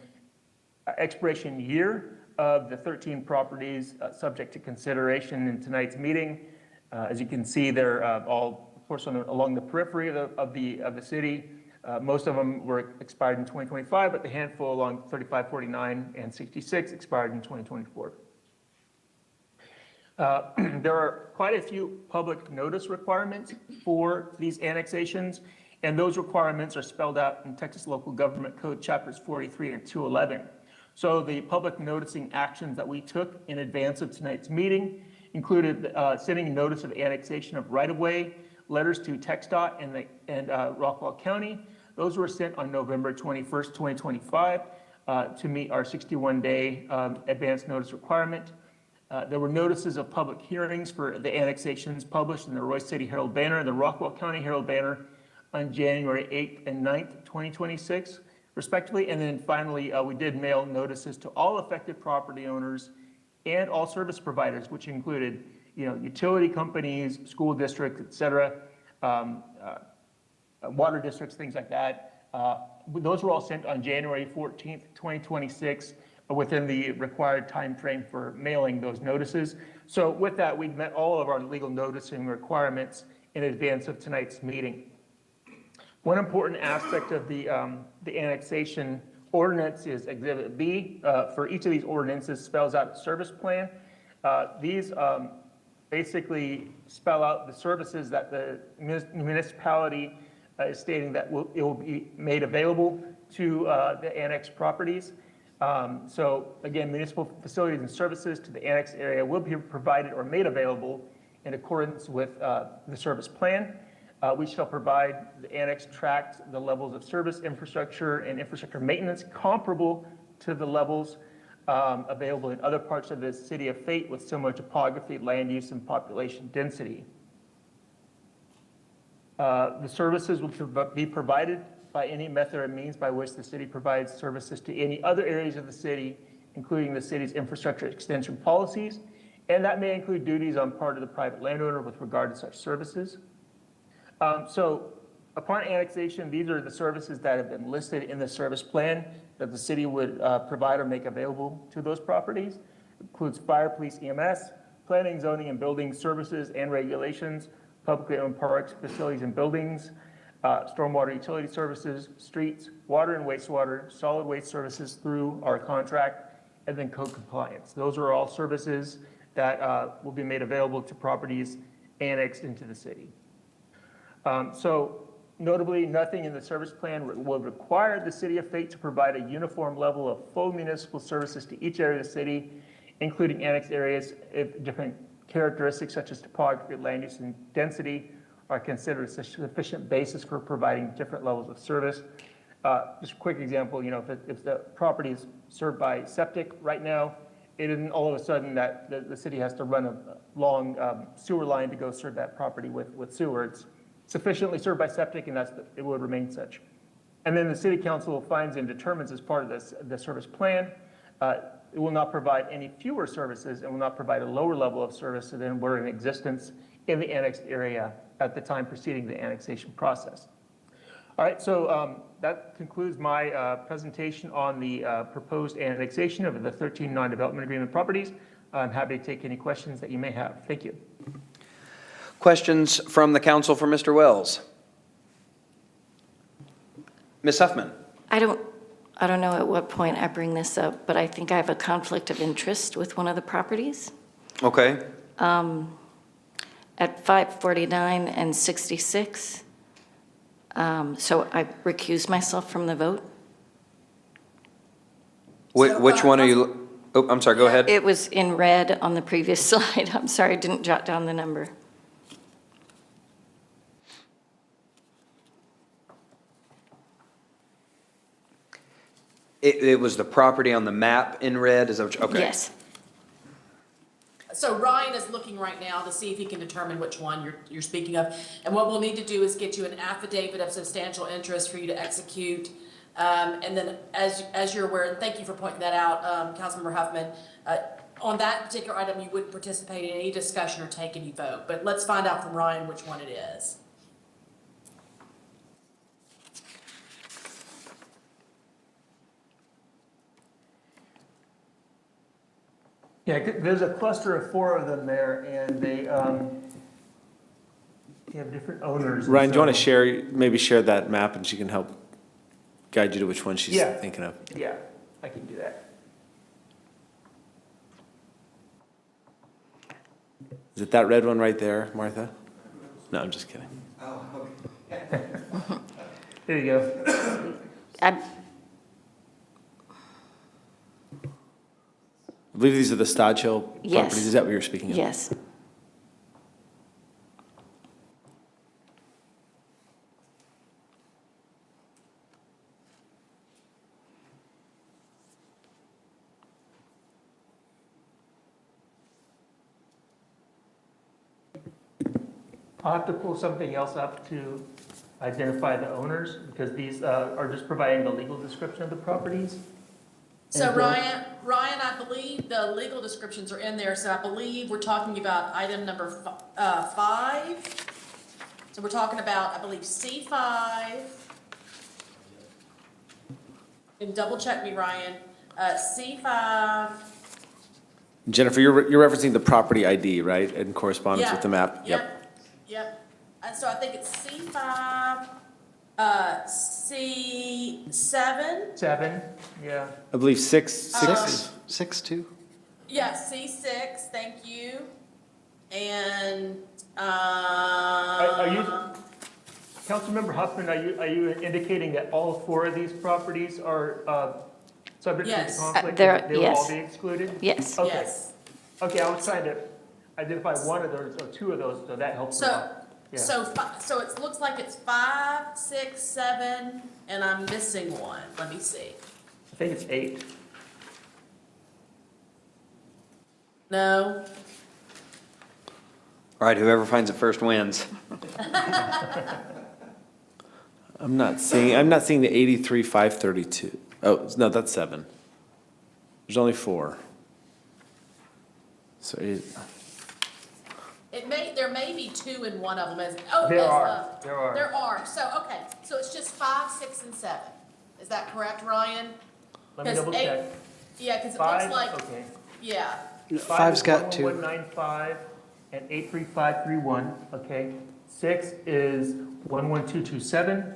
expiration year of the 13 properties subject to consideration in tonight's meeting. As you can see, they're all, of course, along the periphery of the city. Most of them were expired in 2025, but the handful along 35, 49, and 66 expired in 2024. There are quite a few public notice requirements for these annexations, and those requirements are spelled out in Texas Local Government Code Chapters 43 and 211. So the public noticing actions that we took in advance of tonight's meeting included sending a notice of annexation of right-of-way, letters to TxDOT and Rockwall County. Those were sent on November 21st, 2025 to meet our 61-day advance notice requirement. There were notices of public hearings for the annexations published in the Royce City Herald Banner and the Rockwall County Herald Banner on January 8th and 9th, 2026, respectively. And then finally, we did mail notices to all affected property owners and all service providers, which included, utility companies, school districts, et cetera, water districts, things like that. Those were all sent on January 14th, 2026, within the required time frame for mailing those notices. So with that, we met all of our legal noticing requirements in advance of tonight's meeting. One important aspect of the annexation ordinance is Exhibit B. For each of these ordinances spells out a service plan. These basically spell out the services that the municipality is stating that it will be made available to the annexed properties. So again, municipal facilities and services to the annexed area will be provided or made available in accordance with the service plan. We shall provide the annexed tracts the levels of service infrastructure and infrastructure maintenance comparable to the levels available in other parts of the city of Fate with similar topography, land use, and population density. The services will be provided by any method or means by which the city provides services to any other areas of the city, including the city's infrastructure extension policies, and that may include duties on part of the private landowner with regard to such services. So upon annexation, these are the services that have been listed in the service plan that the city would provide or make available to those properties. It includes fire, police, EMS, planning, zoning, and building services and regulations, publicly owned parks, facilities, and buildings, stormwater utility services, streets, water and wastewater, solid waste services through our contract, and then code compliance. Those are all services that will be made available to properties annexed into the city. So notably, nothing in the service plan will require the city of Fate to provide a uniform level of full municipal services to each area of the city, including annexed areas if different characteristics such as topography, land use, and density are considered a sufficient basis for providing different levels of service. Just a quick example, if the property is served by septic right now, it isn't all of a sudden that the city has to run a long sewer line to go serve that property with sewer. It's sufficiently served by septic, and it will remain such. And then the city council finds and determines as part of the service plan, it will not provide any fewer services and will not provide a lower level of service than were in existence in the annexed area at the time preceding the annexation process. All right, so that concludes my presentation on the proposed annexation of the 13 non-development agreement properties. I'm happy to take any questions that you may have. Thank you. Questions from the council for Mr. Wells? Ms. Huffman? I don't know at what point I bring this up, but I think I have a conflict of interest with one of the properties. Okay. At 549 and 66. So I recuse myself from the vote. Which one are you, oh, I'm sorry, go ahead. It was in red on the previous slide. I'm sorry, I didn't jot down the number. It was the property on the map in red, is that what okay. Yes. So Ryan is looking right now to see if he can determine which one you're speaking of. And what we'll need to do is get you an affidavit of substantial interest for you to execute. And then as you're aware, and thank you for pointing that out, Councilmember Huffman, on that particular item, you wouldn't participate in any discussion or take any vote. But let's find out from Ryan which one it is. Yeah, there's a cluster of 4 of them there, and they have different owners. Ryan, do you want to maybe share that map and she can help guide you to which one she's thinking of? Yeah, I can do that. Is it that red one right there, Martha? No, I'm just kidding. Oh, okay. There you go. I believe these are the Stodge Hill Yes. properties. Is that what you're speaking of? Yes. I'll have to pull something else up to identify the owners, because these are just providing the legal description of the properties. So And, Ryan, I believe the legal descriptions are in there, so I believe we're talking about item number 5. So we're talking about, I believe, C5. And double check me, Ryan. C5. Jennifer, you're referencing the property ID, right? In correspondence with the map? Yep. And so I think it's C5, C7. 7, yeah. I believe 6. 6-2? Yeah, C6, thank you. And, Are you, Councilmember Huffman, are you indicating that all 4 of these properties are subject to Yes. the conflict? They will yes. all be excluded? Yes. Okay. yes. Okay, I was trying to identify one of those or 2 of those, so that helps a lot. Yeah. So it looks like it's 5, 6, 7, and I'm missing one. Let me see. I think it's 8. No? All right, whoever finds it first wins. I'm not seeing the 83,532. Oh, no, that's 7. There's only 4. So There may be 2 in one of them. There are. There are. So, okay. So it's just 5, 6, and 7. Is that correct, Ryan? Let me double check. Yeah, because it 5, looks like, okay. yeah. 5's got 2. 115 and 83531, okay. 6 is 11227,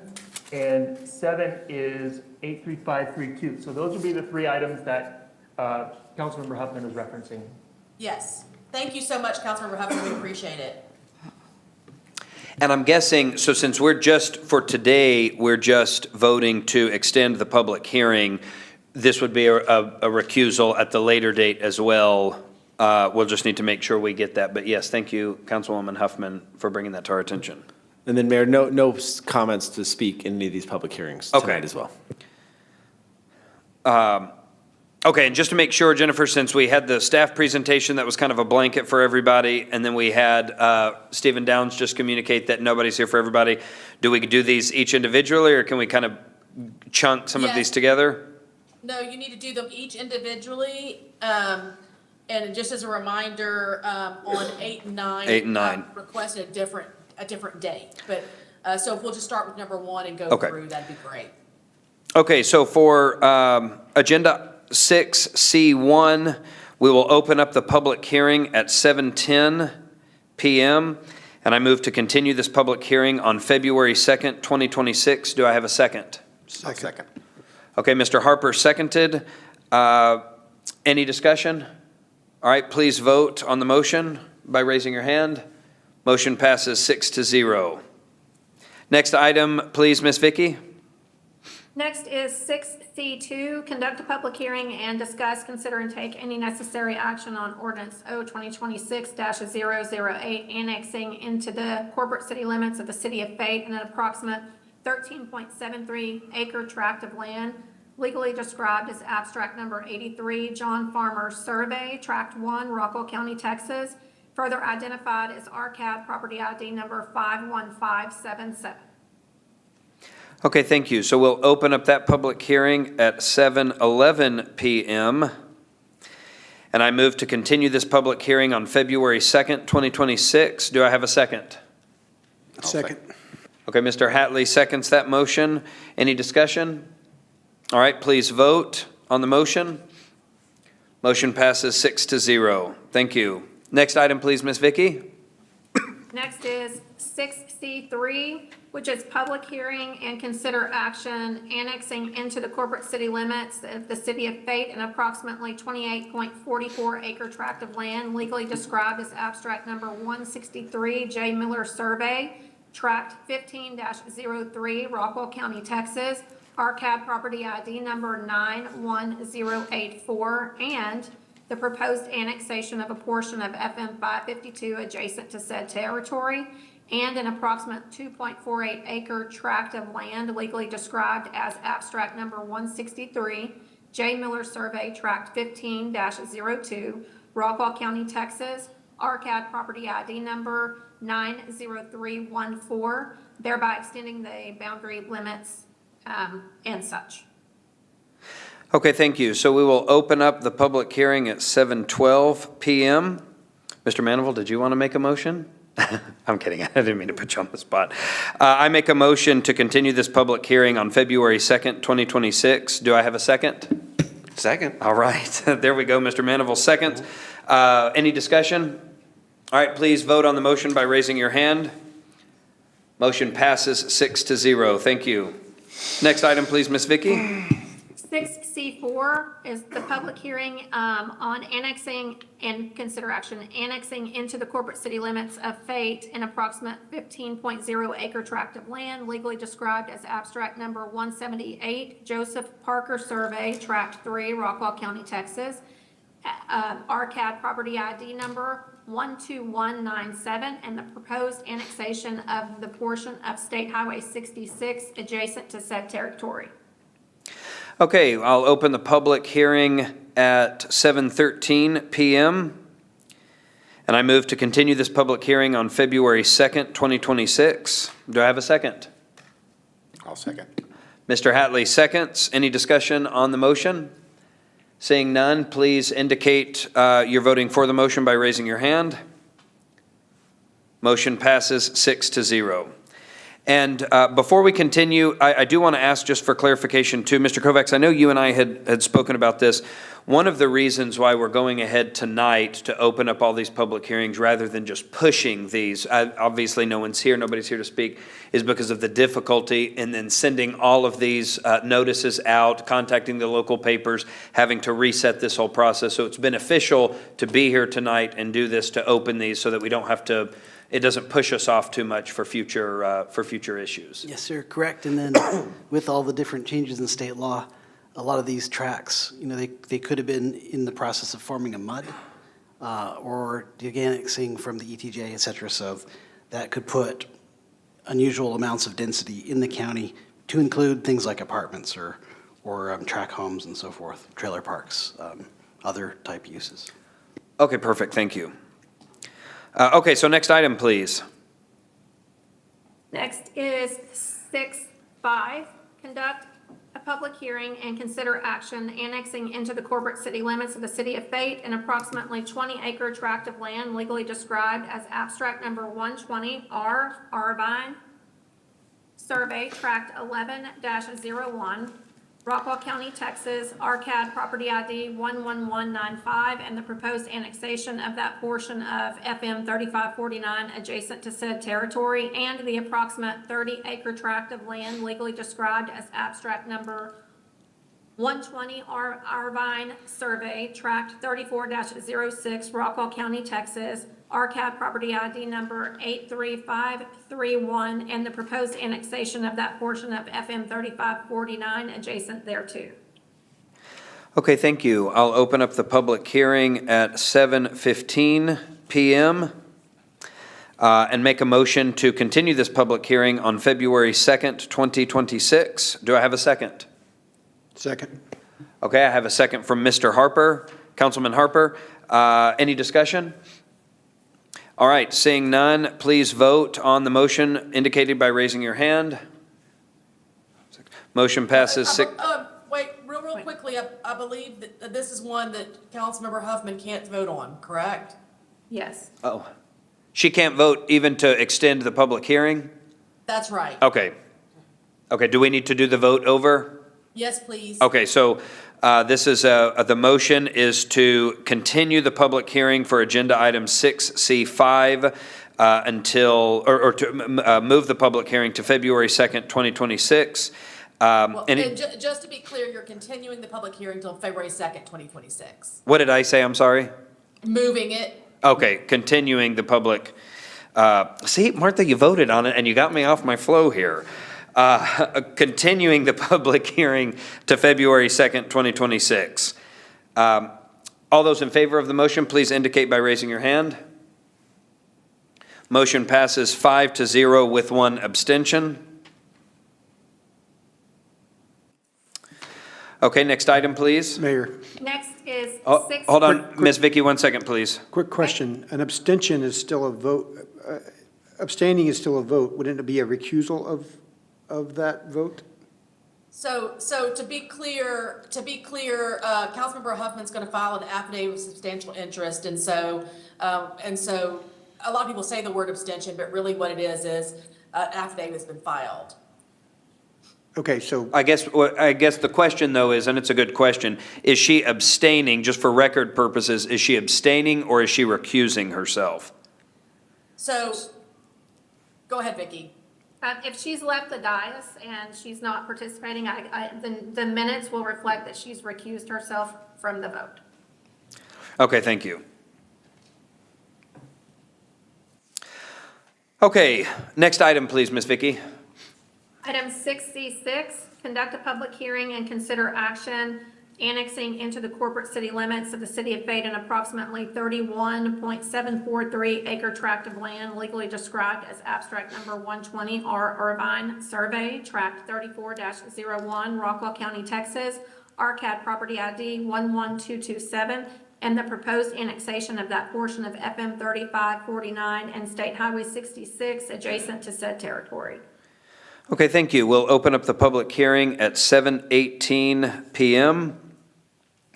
and 7 is 83532. So those would be the 3 items that Councilmember Huffman is referencing. Yes. Thank you so much, Councilmember Huffman. We appreciate it. And I'm guessing, so since we're just voting to extend the public hearing, this would be a recusal at the later date as well. We'll just need to make sure we get that. But yes, thank you, Councilwoman Huffman, for bringing that to our attention. And then, Mayor, no comments to speak in any of these public hearings tonight as well. Okay, and just to make sure, Jennifer, since we had the staff presentation that was kind of a blanket for everybody, and then we had Stephen Downs just communicate that nobody's here for everybody, do we do these each individually, or can we kind of chunk some of these together? No, you need to do them each individually. And just as a reminder, on 8 and 9. 8 and 9. Requested a different date. But, so if we'll just start with number 1 and go through, that'd be great. Okay, so for agenda 6C1, We will open up the public hearing at 7:10 PM, and I move to continue this public hearing on February 2nd, 2026. Do I have a second? Second. Okay, Mr. Harper seconded. Any discussion? All right, please vote on the motion by raising your hand. Motion passes 6-0. Next item, please, Ms. Vicky. Next is 6C2, conduct a public hearing and discuss, consider, and take any necessary action on ordinance O 2026-008, annexing into the corporate city limits of the city of Fate an approximate 13.73 acre tract of land, legally described as abstract number 83, John Farmer Survey, Tract 1, Rockwell County, Texas, further identified as RCAD property ID number 51577. Okay, thank you. So we'll open up that public hearing at 7:11 PM. And I move to continue this public hearing on February 2nd, 2026. Do I have a second? Second. Okay, Mr. Hatley seconds that motion. Any discussion? All right, please vote on the motion. Motion passes 6-0. Thank you. Next item, please, Ms. Vicky. Next is 6C3, which is public hearing and consider action annexing into the corporate city limits of the city of Fate an approximately 28.44 acre tract of land, legally described as abstract number 163, J. Miller Survey, Tract 15-03, Rockwell County, Texas, RCAD property ID number 91084, and the proposed annexation of a portion of FM 552 adjacent to said territory, and an approximate 2.48 acre tract of land legally described as abstract number 163, J. Miller Survey, Tract 15-02, Rockwell County, Texas, RCAD property ID number 90314, thereby extending the boundary limits and such. Okay, thank you. So we will open up the public hearing at 7:12 PM. Mr. Manival, did you want to make a motion? I'm kidding. I didn't mean to put you on the spot. I make a motion to continue this public hearing on February 2nd, 2026. Do I have a second? Second. All right. There we go. Mr. Manival seconds. Any discussion? All right, please vote on the motion by raising your hand. Motion passes 6-0. Thank you. Next item, please, Ms. Vicky. 6C4 is the public hearing on annexing and consider action annexing into the corporate city limits of Fate an approximate 15.0 acre tract of land, legally described as abstract number 178, Joseph Parker Survey, Tract 3, Rockwell County, Texas, RCAD property ID number 12197, and the proposed annexation of the portion of State Highway 66 adjacent to said territory. Okay, I'll open the public hearing at 7:13 PM. And I move to continue this public hearing on February 2nd, 2026. Do I have a second? I'll second. Mr. Hatley seconds. Any discussion on the motion? Seeing none, please indicate you're voting for the motion by raising your hand. Motion passes 6-0. And before we continue, I do want to ask just for clarification too, Mr. Kovacs, I know you and I had spoken about this. One of the reasons why we're going ahead tonight to open up all these public hearings rather than just pushing these, obviously no one's here, nobody's here to speak, is because of the difficulty in then sending all of these notices out, contacting the local papers, having to reset this whole process. So it's beneficial to be here tonight and do this, to open these so that we don't have to, it doesn't push us off too much for future issues. Yes, sir, correct. And then with all the different changes in state law, a lot of these tracks, they could have been in the process of forming a mud or annexing from the ETJ, et cetera. So that could put unusual amounts of density in the county to include things like apartments or track homes and so forth, trailer parks, other type uses. Okay, perfect. Thank you. Okay, so next item, please. Next is 6.5, conduct a public hearing and consider action annexing into the corporate city limits of the city of Fate an approximately 20-acre tract of land legally described as abstract number 120 Irvine Survey, Tract 11-01, Rockwall County, Texas, RCAD property ID 11195, and the proposed annexation of that portion of FM 3549 adjacent to said territory, and the approximate 30-acre tract of land legally described as abstract number 120 Irvine Survey, Tract 34-06, Rockwall County, Texas, RCAD property ID number 83531, and the proposed annexation of that portion of FM 3549 adjacent thereto. Okay, thank you. I'll open up the public hearing at 7:15 p.m. And make a motion to continue this public hearing on February 2nd, 2026. Do I have a second? Second. Okay, I have a second from Mr. Harper, Councilman Harper. Any discussion? All right, seeing none, please vote on the motion indicated by raising your hand. Motion passes six. Wait, real quickly, I believe that this is one that Councilmember Huffman can't vote on, correct? Yes. Oh, she can't vote even to extend the public hearing? That's right. Okay. Okay, do we need to do the vote over? Yes, please. Okay, so this is, the motion is to continue the public hearing for agenda item 6C5 until, or to move the public hearing to February 2nd, 2026. Well, and just to be clear, you're continuing the public hearing until February 2nd, 2026. What did I say? I'm sorry? Moving it. Okay, continuing the public. See, Martha, you voted on it and you got me off my flow here. Continuing the public hearing to February 2nd, 2026. All those in favor of the motion, please indicate by raising your hand. Motion passes 5-0 with 1 abstention. Okay, next item, please. Mayor. Next is Oh, six. hold on, Ms. Vicky, 1 second, please. Quick question. An abstention is still a vote. Abstaining is still a vote. Wouldn't it be a recusal of that vote? So to be clear, Councilmember Huffman's going to file an affidavit of substantial interest, and so a lot of people say the word abstention, but really what it is an affidavit has been filed. Okay, so I guess the question, though, is, and it's a good question, is she abstaining, just for record purposes, is she abstaining or is she recusing herself? So, go ahead, Vicki. If she's left the dais and she's not participating, the minutes will reflect that she's recused herself from the vote. Okay, thank you. Okay, next item, please, Ms. Vicky. Item 6C6, conduct a public hearing and consider action annexing into the corporate city limits of the city of Fayette an approximately 31.743 acre tract of land legally described as abstract number 120 Irvine Survey, tract 34-01, Rockwall County, Texas, RCAD property ID 11227, and the proposed annexation of that portion of FM 3549 and State Highway 66 adjacent to said territory. Okay, thank you. We'll open up the public hearing at 7:18 p.m.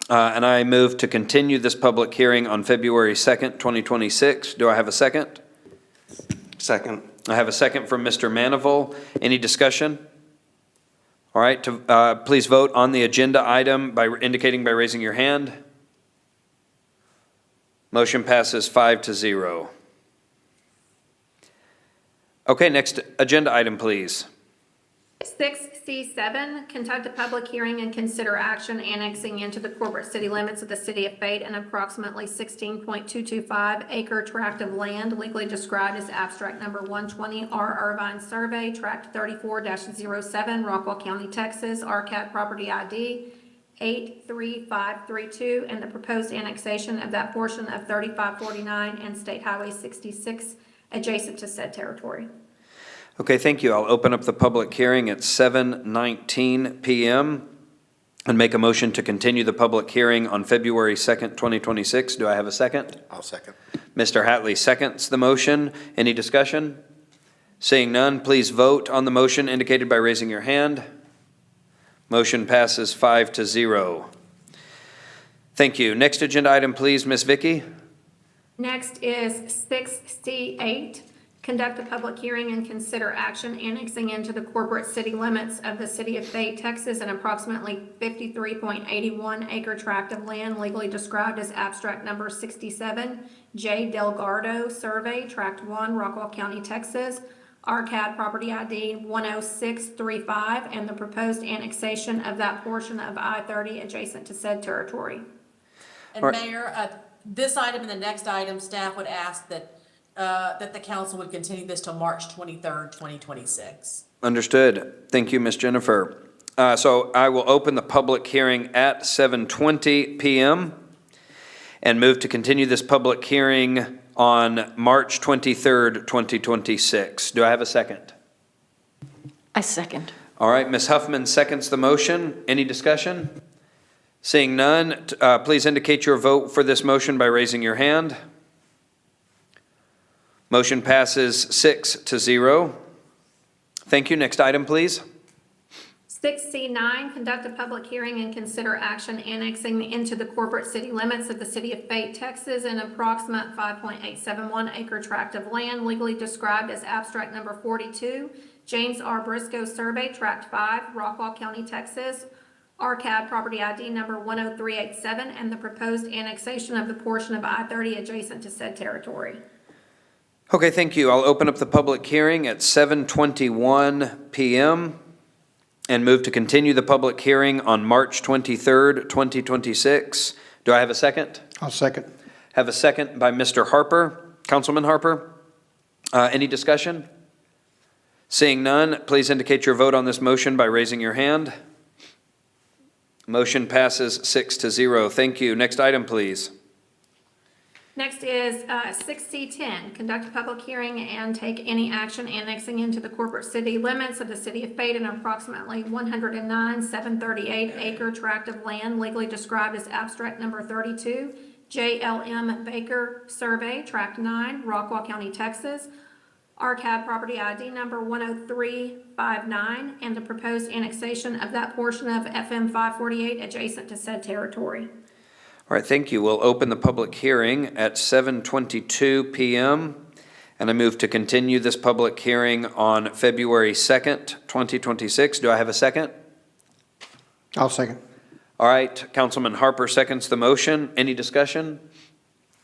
And I move to continue this public hearing on February 2nd, 2026. Do I have a second? Second. I have a second from Mr. Manival. Any discussion? All right, please vote on the agenda item by indicating by raising your hand. Motion passes 5-0. Okay, next agenda item, please. 6C7, conduct a public hearing and consider action annexing into the corporate city limits of the city of Fayette an approximately 16.225 acre tract of land legally described as abstract number 120 Irvine Survey, tract 34-07, Rockwall County, Texas, RCAD property ID 83532, and the proposed annexation of that portion of 3549 and State Highway 66 adjacent to said territory. Okay, thank you. I'll open up the public hearing at 7:19 p.m. and make a motion to continue the public hearing on February 2nd, 2026. Do I have a second? I'll second. Mr. Hatley seconds the motion. Any discussion? Seeing none, please vote on the motion indicated by raising your hand. Motion passes 5-0. Thank you. Next agenda item, please, Ms. Vicky. Next is 6C8, conduct a public hearing and consider action annexing into the corporate city limits of the city of Fayette, Texas, an approximately 53.81 acre tract of land legally described as abstract number 67, J. Delgado Survey, Tract 1, Rockwall County, Texas, RCAD property ID 10635, and the proposed annexation of that portion of I-30 adjacent to said territory. And All right. Mayor, this item and the next item, staff would ask that the council would continue this till March 23rd, 2026. Understood. Thank you, Ms. Jennifer. So I will open the public hearing at 7:20 PM and move to continue this public hearing on March 23rd, 2026. Do I have a second? I second. All right, Ms. Huffman seconds the motion. Any discussion? Seeing none, please indicate your vote for this motion by raising your hand. Motion passes 6-0. Thank you. Next item, please. 6C9, conduct a public hearing and consider action annexing into the corporate city limits of the city of Fayette, Texas, an approximate 5.871 acre tract of land legally described as abstract number 42, James R. Briscoe Survey, Tract 5, Rockwall County, Texas, RCAD property ID number 10387, and the proposed annexation of the portion of I-30 adjacent to said territory. Okay, thank you. I'll open up the public hearing at 7:21 PM and move to continue the public hearing on March 23rd, 2026. Do I have a second? I'll second. Have a second by Mr. Harper, Councilman Harper. Any discussion? Seeing none, please indicate your vote on this motion by raising your hand. Motion passes 6-0. Thank you. Next item, please. Next is 6C10, conduct a public hearing and take any action annexing into the corporate city limits of the city of Fayette an approximately 109,738 acre tract of land legally described as abstract number 32, JLM Baker Survey, Tract 9, Rockwall County, Texas, RCAD property ID number 10359, and the proposed annexation of that portion of FM 548 adjacent to said territory. All right, thank you. We'll open the public hearing at 7:22 PM, and I move to continue this public hearing on February 2nd, 2026. Do I have a second? I'll second. All right, Councilman Harper seconds the motion. Any discussion?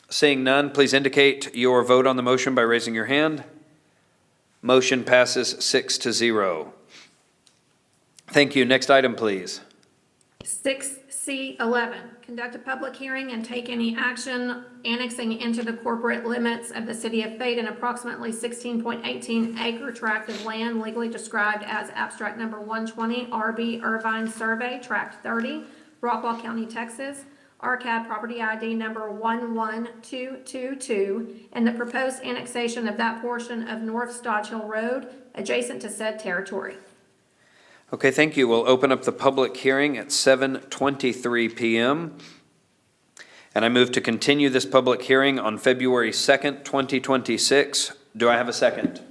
Seeing none, please indicate your vote on the motion by raising your hand. Motion passes 6-0. Thank you. Next item, please. 6C11, conduct a public hearing and take any action annexing into the corporate limits of the city of Fayette an approximately 16.18 acre tract of land legally described as abstract number 120, RB Irvine Survey, Tract 30, Rockwall County, Texas, RCAD property ID number 11222, and the proposed annexation of that portion of North Stodge Hill Road adjacent to said territory. Okay, thank you. We'll open up the public hearing at 7:23 PM. And I move to continue this public hearing on February 2nd, 2026. Do I have a second?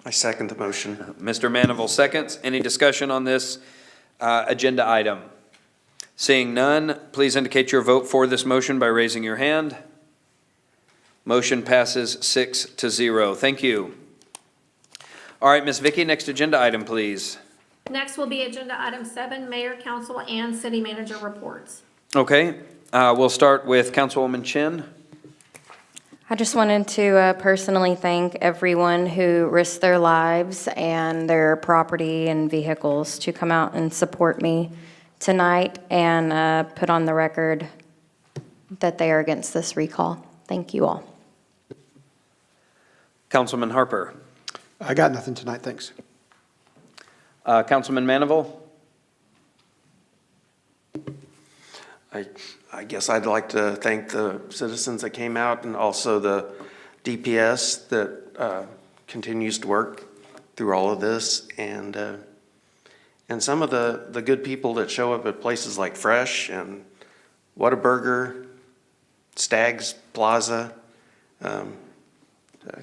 I second the motion. Mr. Manival seconds. Any discussion on this agenda item? Seeing none, please indicate your vote for this motion by raising your hand. Motion passes 6-0. Thank you. All right, Ms. Vicky, next agenda item, please. Next will be agenda item 7, mayor, council, and city manager reports. Okay, we'll start with Councilwoman Chin. I just wanted to personally thank everyone who risked their lives and their property and vehicles to come out and support me tonight and put on the record that they are against this recall. Thank you all. Councilman Harper. I got nothing tonight, thanks. Councilman Manival. I guess I'd like to thank the citizens that came out and also the DPS that continues to work through all of this, and some of the good people that show up at places like Fresh and Whataburger, Stag's Plaza, to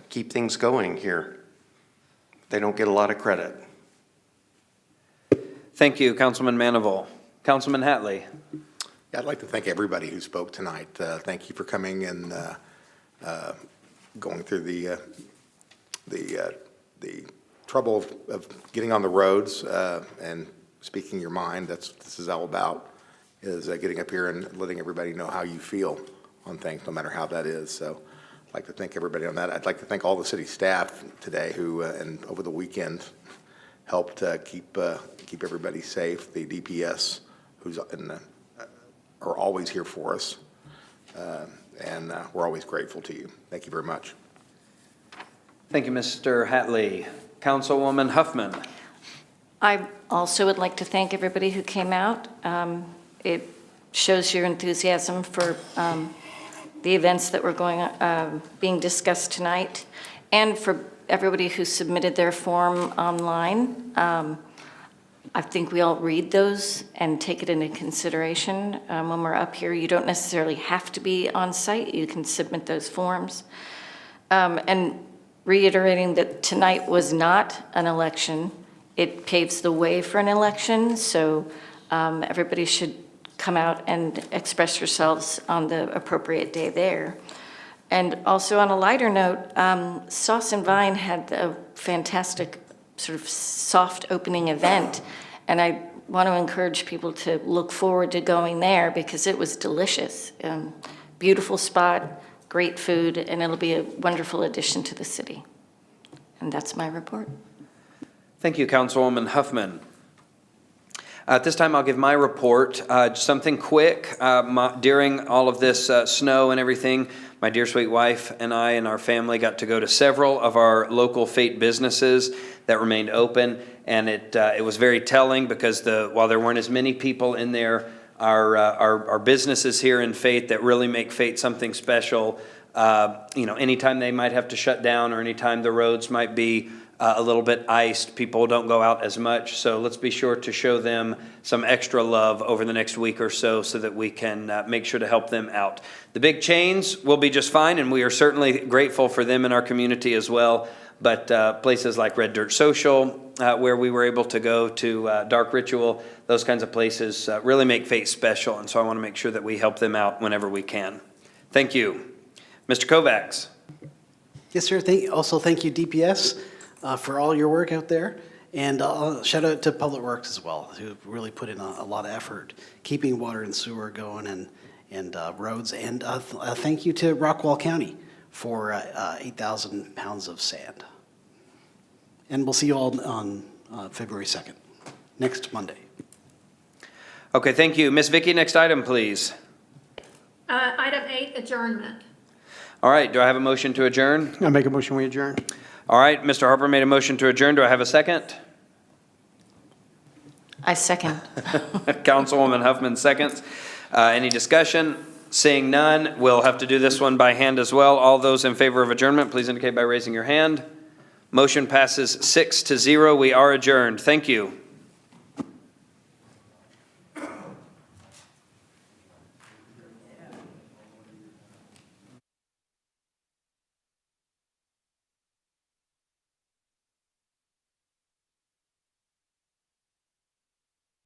keep things going here. They don't get a lot of credit. Thank you, Councilman Manival. Councilman Hatley. Yeah, I'd like to thank everybody who spoke tonight. Thank you for coming and going through the the trouble of getting on the roads and speaking your mind. This is all about, is getting up here and letting everybody know how you feel on things, no matter how that is. So I'd like to thank everybody on that. I'd like to thank all the city staff today who, and over the weekend, helped keep everybody safe. The DPS, who's are always here for us, and we're always grateful to you. Thank you very much. Thank you, Mr. Hatley. Councilwoman Huffman. I also would like to thank everybody who came out. It shows your enthusiasm for the events that were being discussed tonight, and for everybody who submitted their form online. I think we all read those and take it into consideration when we're up here. You don't necessarily have to be on site. You can submit those forms. And reiterating that tonight was not an election. It paves the way for an election, so everybody should come out and express yourselves on the appropriate day there. And also on a lighter note, Sauce and Vine had a fantastic sort of soft opening event, and I want to encourage people to look forward to going there because it was delicious. Beautiful spot, great food, and it'll be a wonderful addition to the city. And that's my report. Thank you, Councilwoman Huffman. At this time, I'll give my report. Something quick. During all of this snow and everything, my dear sweet wife and I and our family got to go to several of our local Fate businesses that remained open, and it was very telling because while there weren't as many people in there, our businesses here in Fate that really make Fate something special. Anytime they might have to shut down or anytime the roads might be a little bit iced, people don't go out as much. So let's be sure to show them some extra love over the next week or so that we can make sure to help them out. The big chains will be just fine, and we are certainly grateful for them in our community as well. But places like Red Dirt Social, where we were able to go to Dark Ritual, those kinds of places really make Fate special. And so I want to make sure that we help them out whenever we can. Thank you. Mr. Kovacs. Yes, sir. Also, thank you, DPS, for all your work out there. And shout out to Public Works as well, who really put in a lot of effort keeping water and sewer going and roads. And thank you to Rockwall County for 8,000 pounds of sand. And we'll see you all on February 2nd, next Monday. Okay, thank you. Ms. Vicky, next item, please. Item 8, adjournment. All right, do I have a motion to adjourn? I make a motion, we adjourn. All right, Mr. Harper made a motion to adjourn. Do I have a second? I second. Councilwoman Huffman seconds. Any discussion? Seeing none, we'll have to do this one by hand as well. All those in favor of adjournment, please indicate by raising your hand. Motion passes 6-0. We are adjourned. Thank you.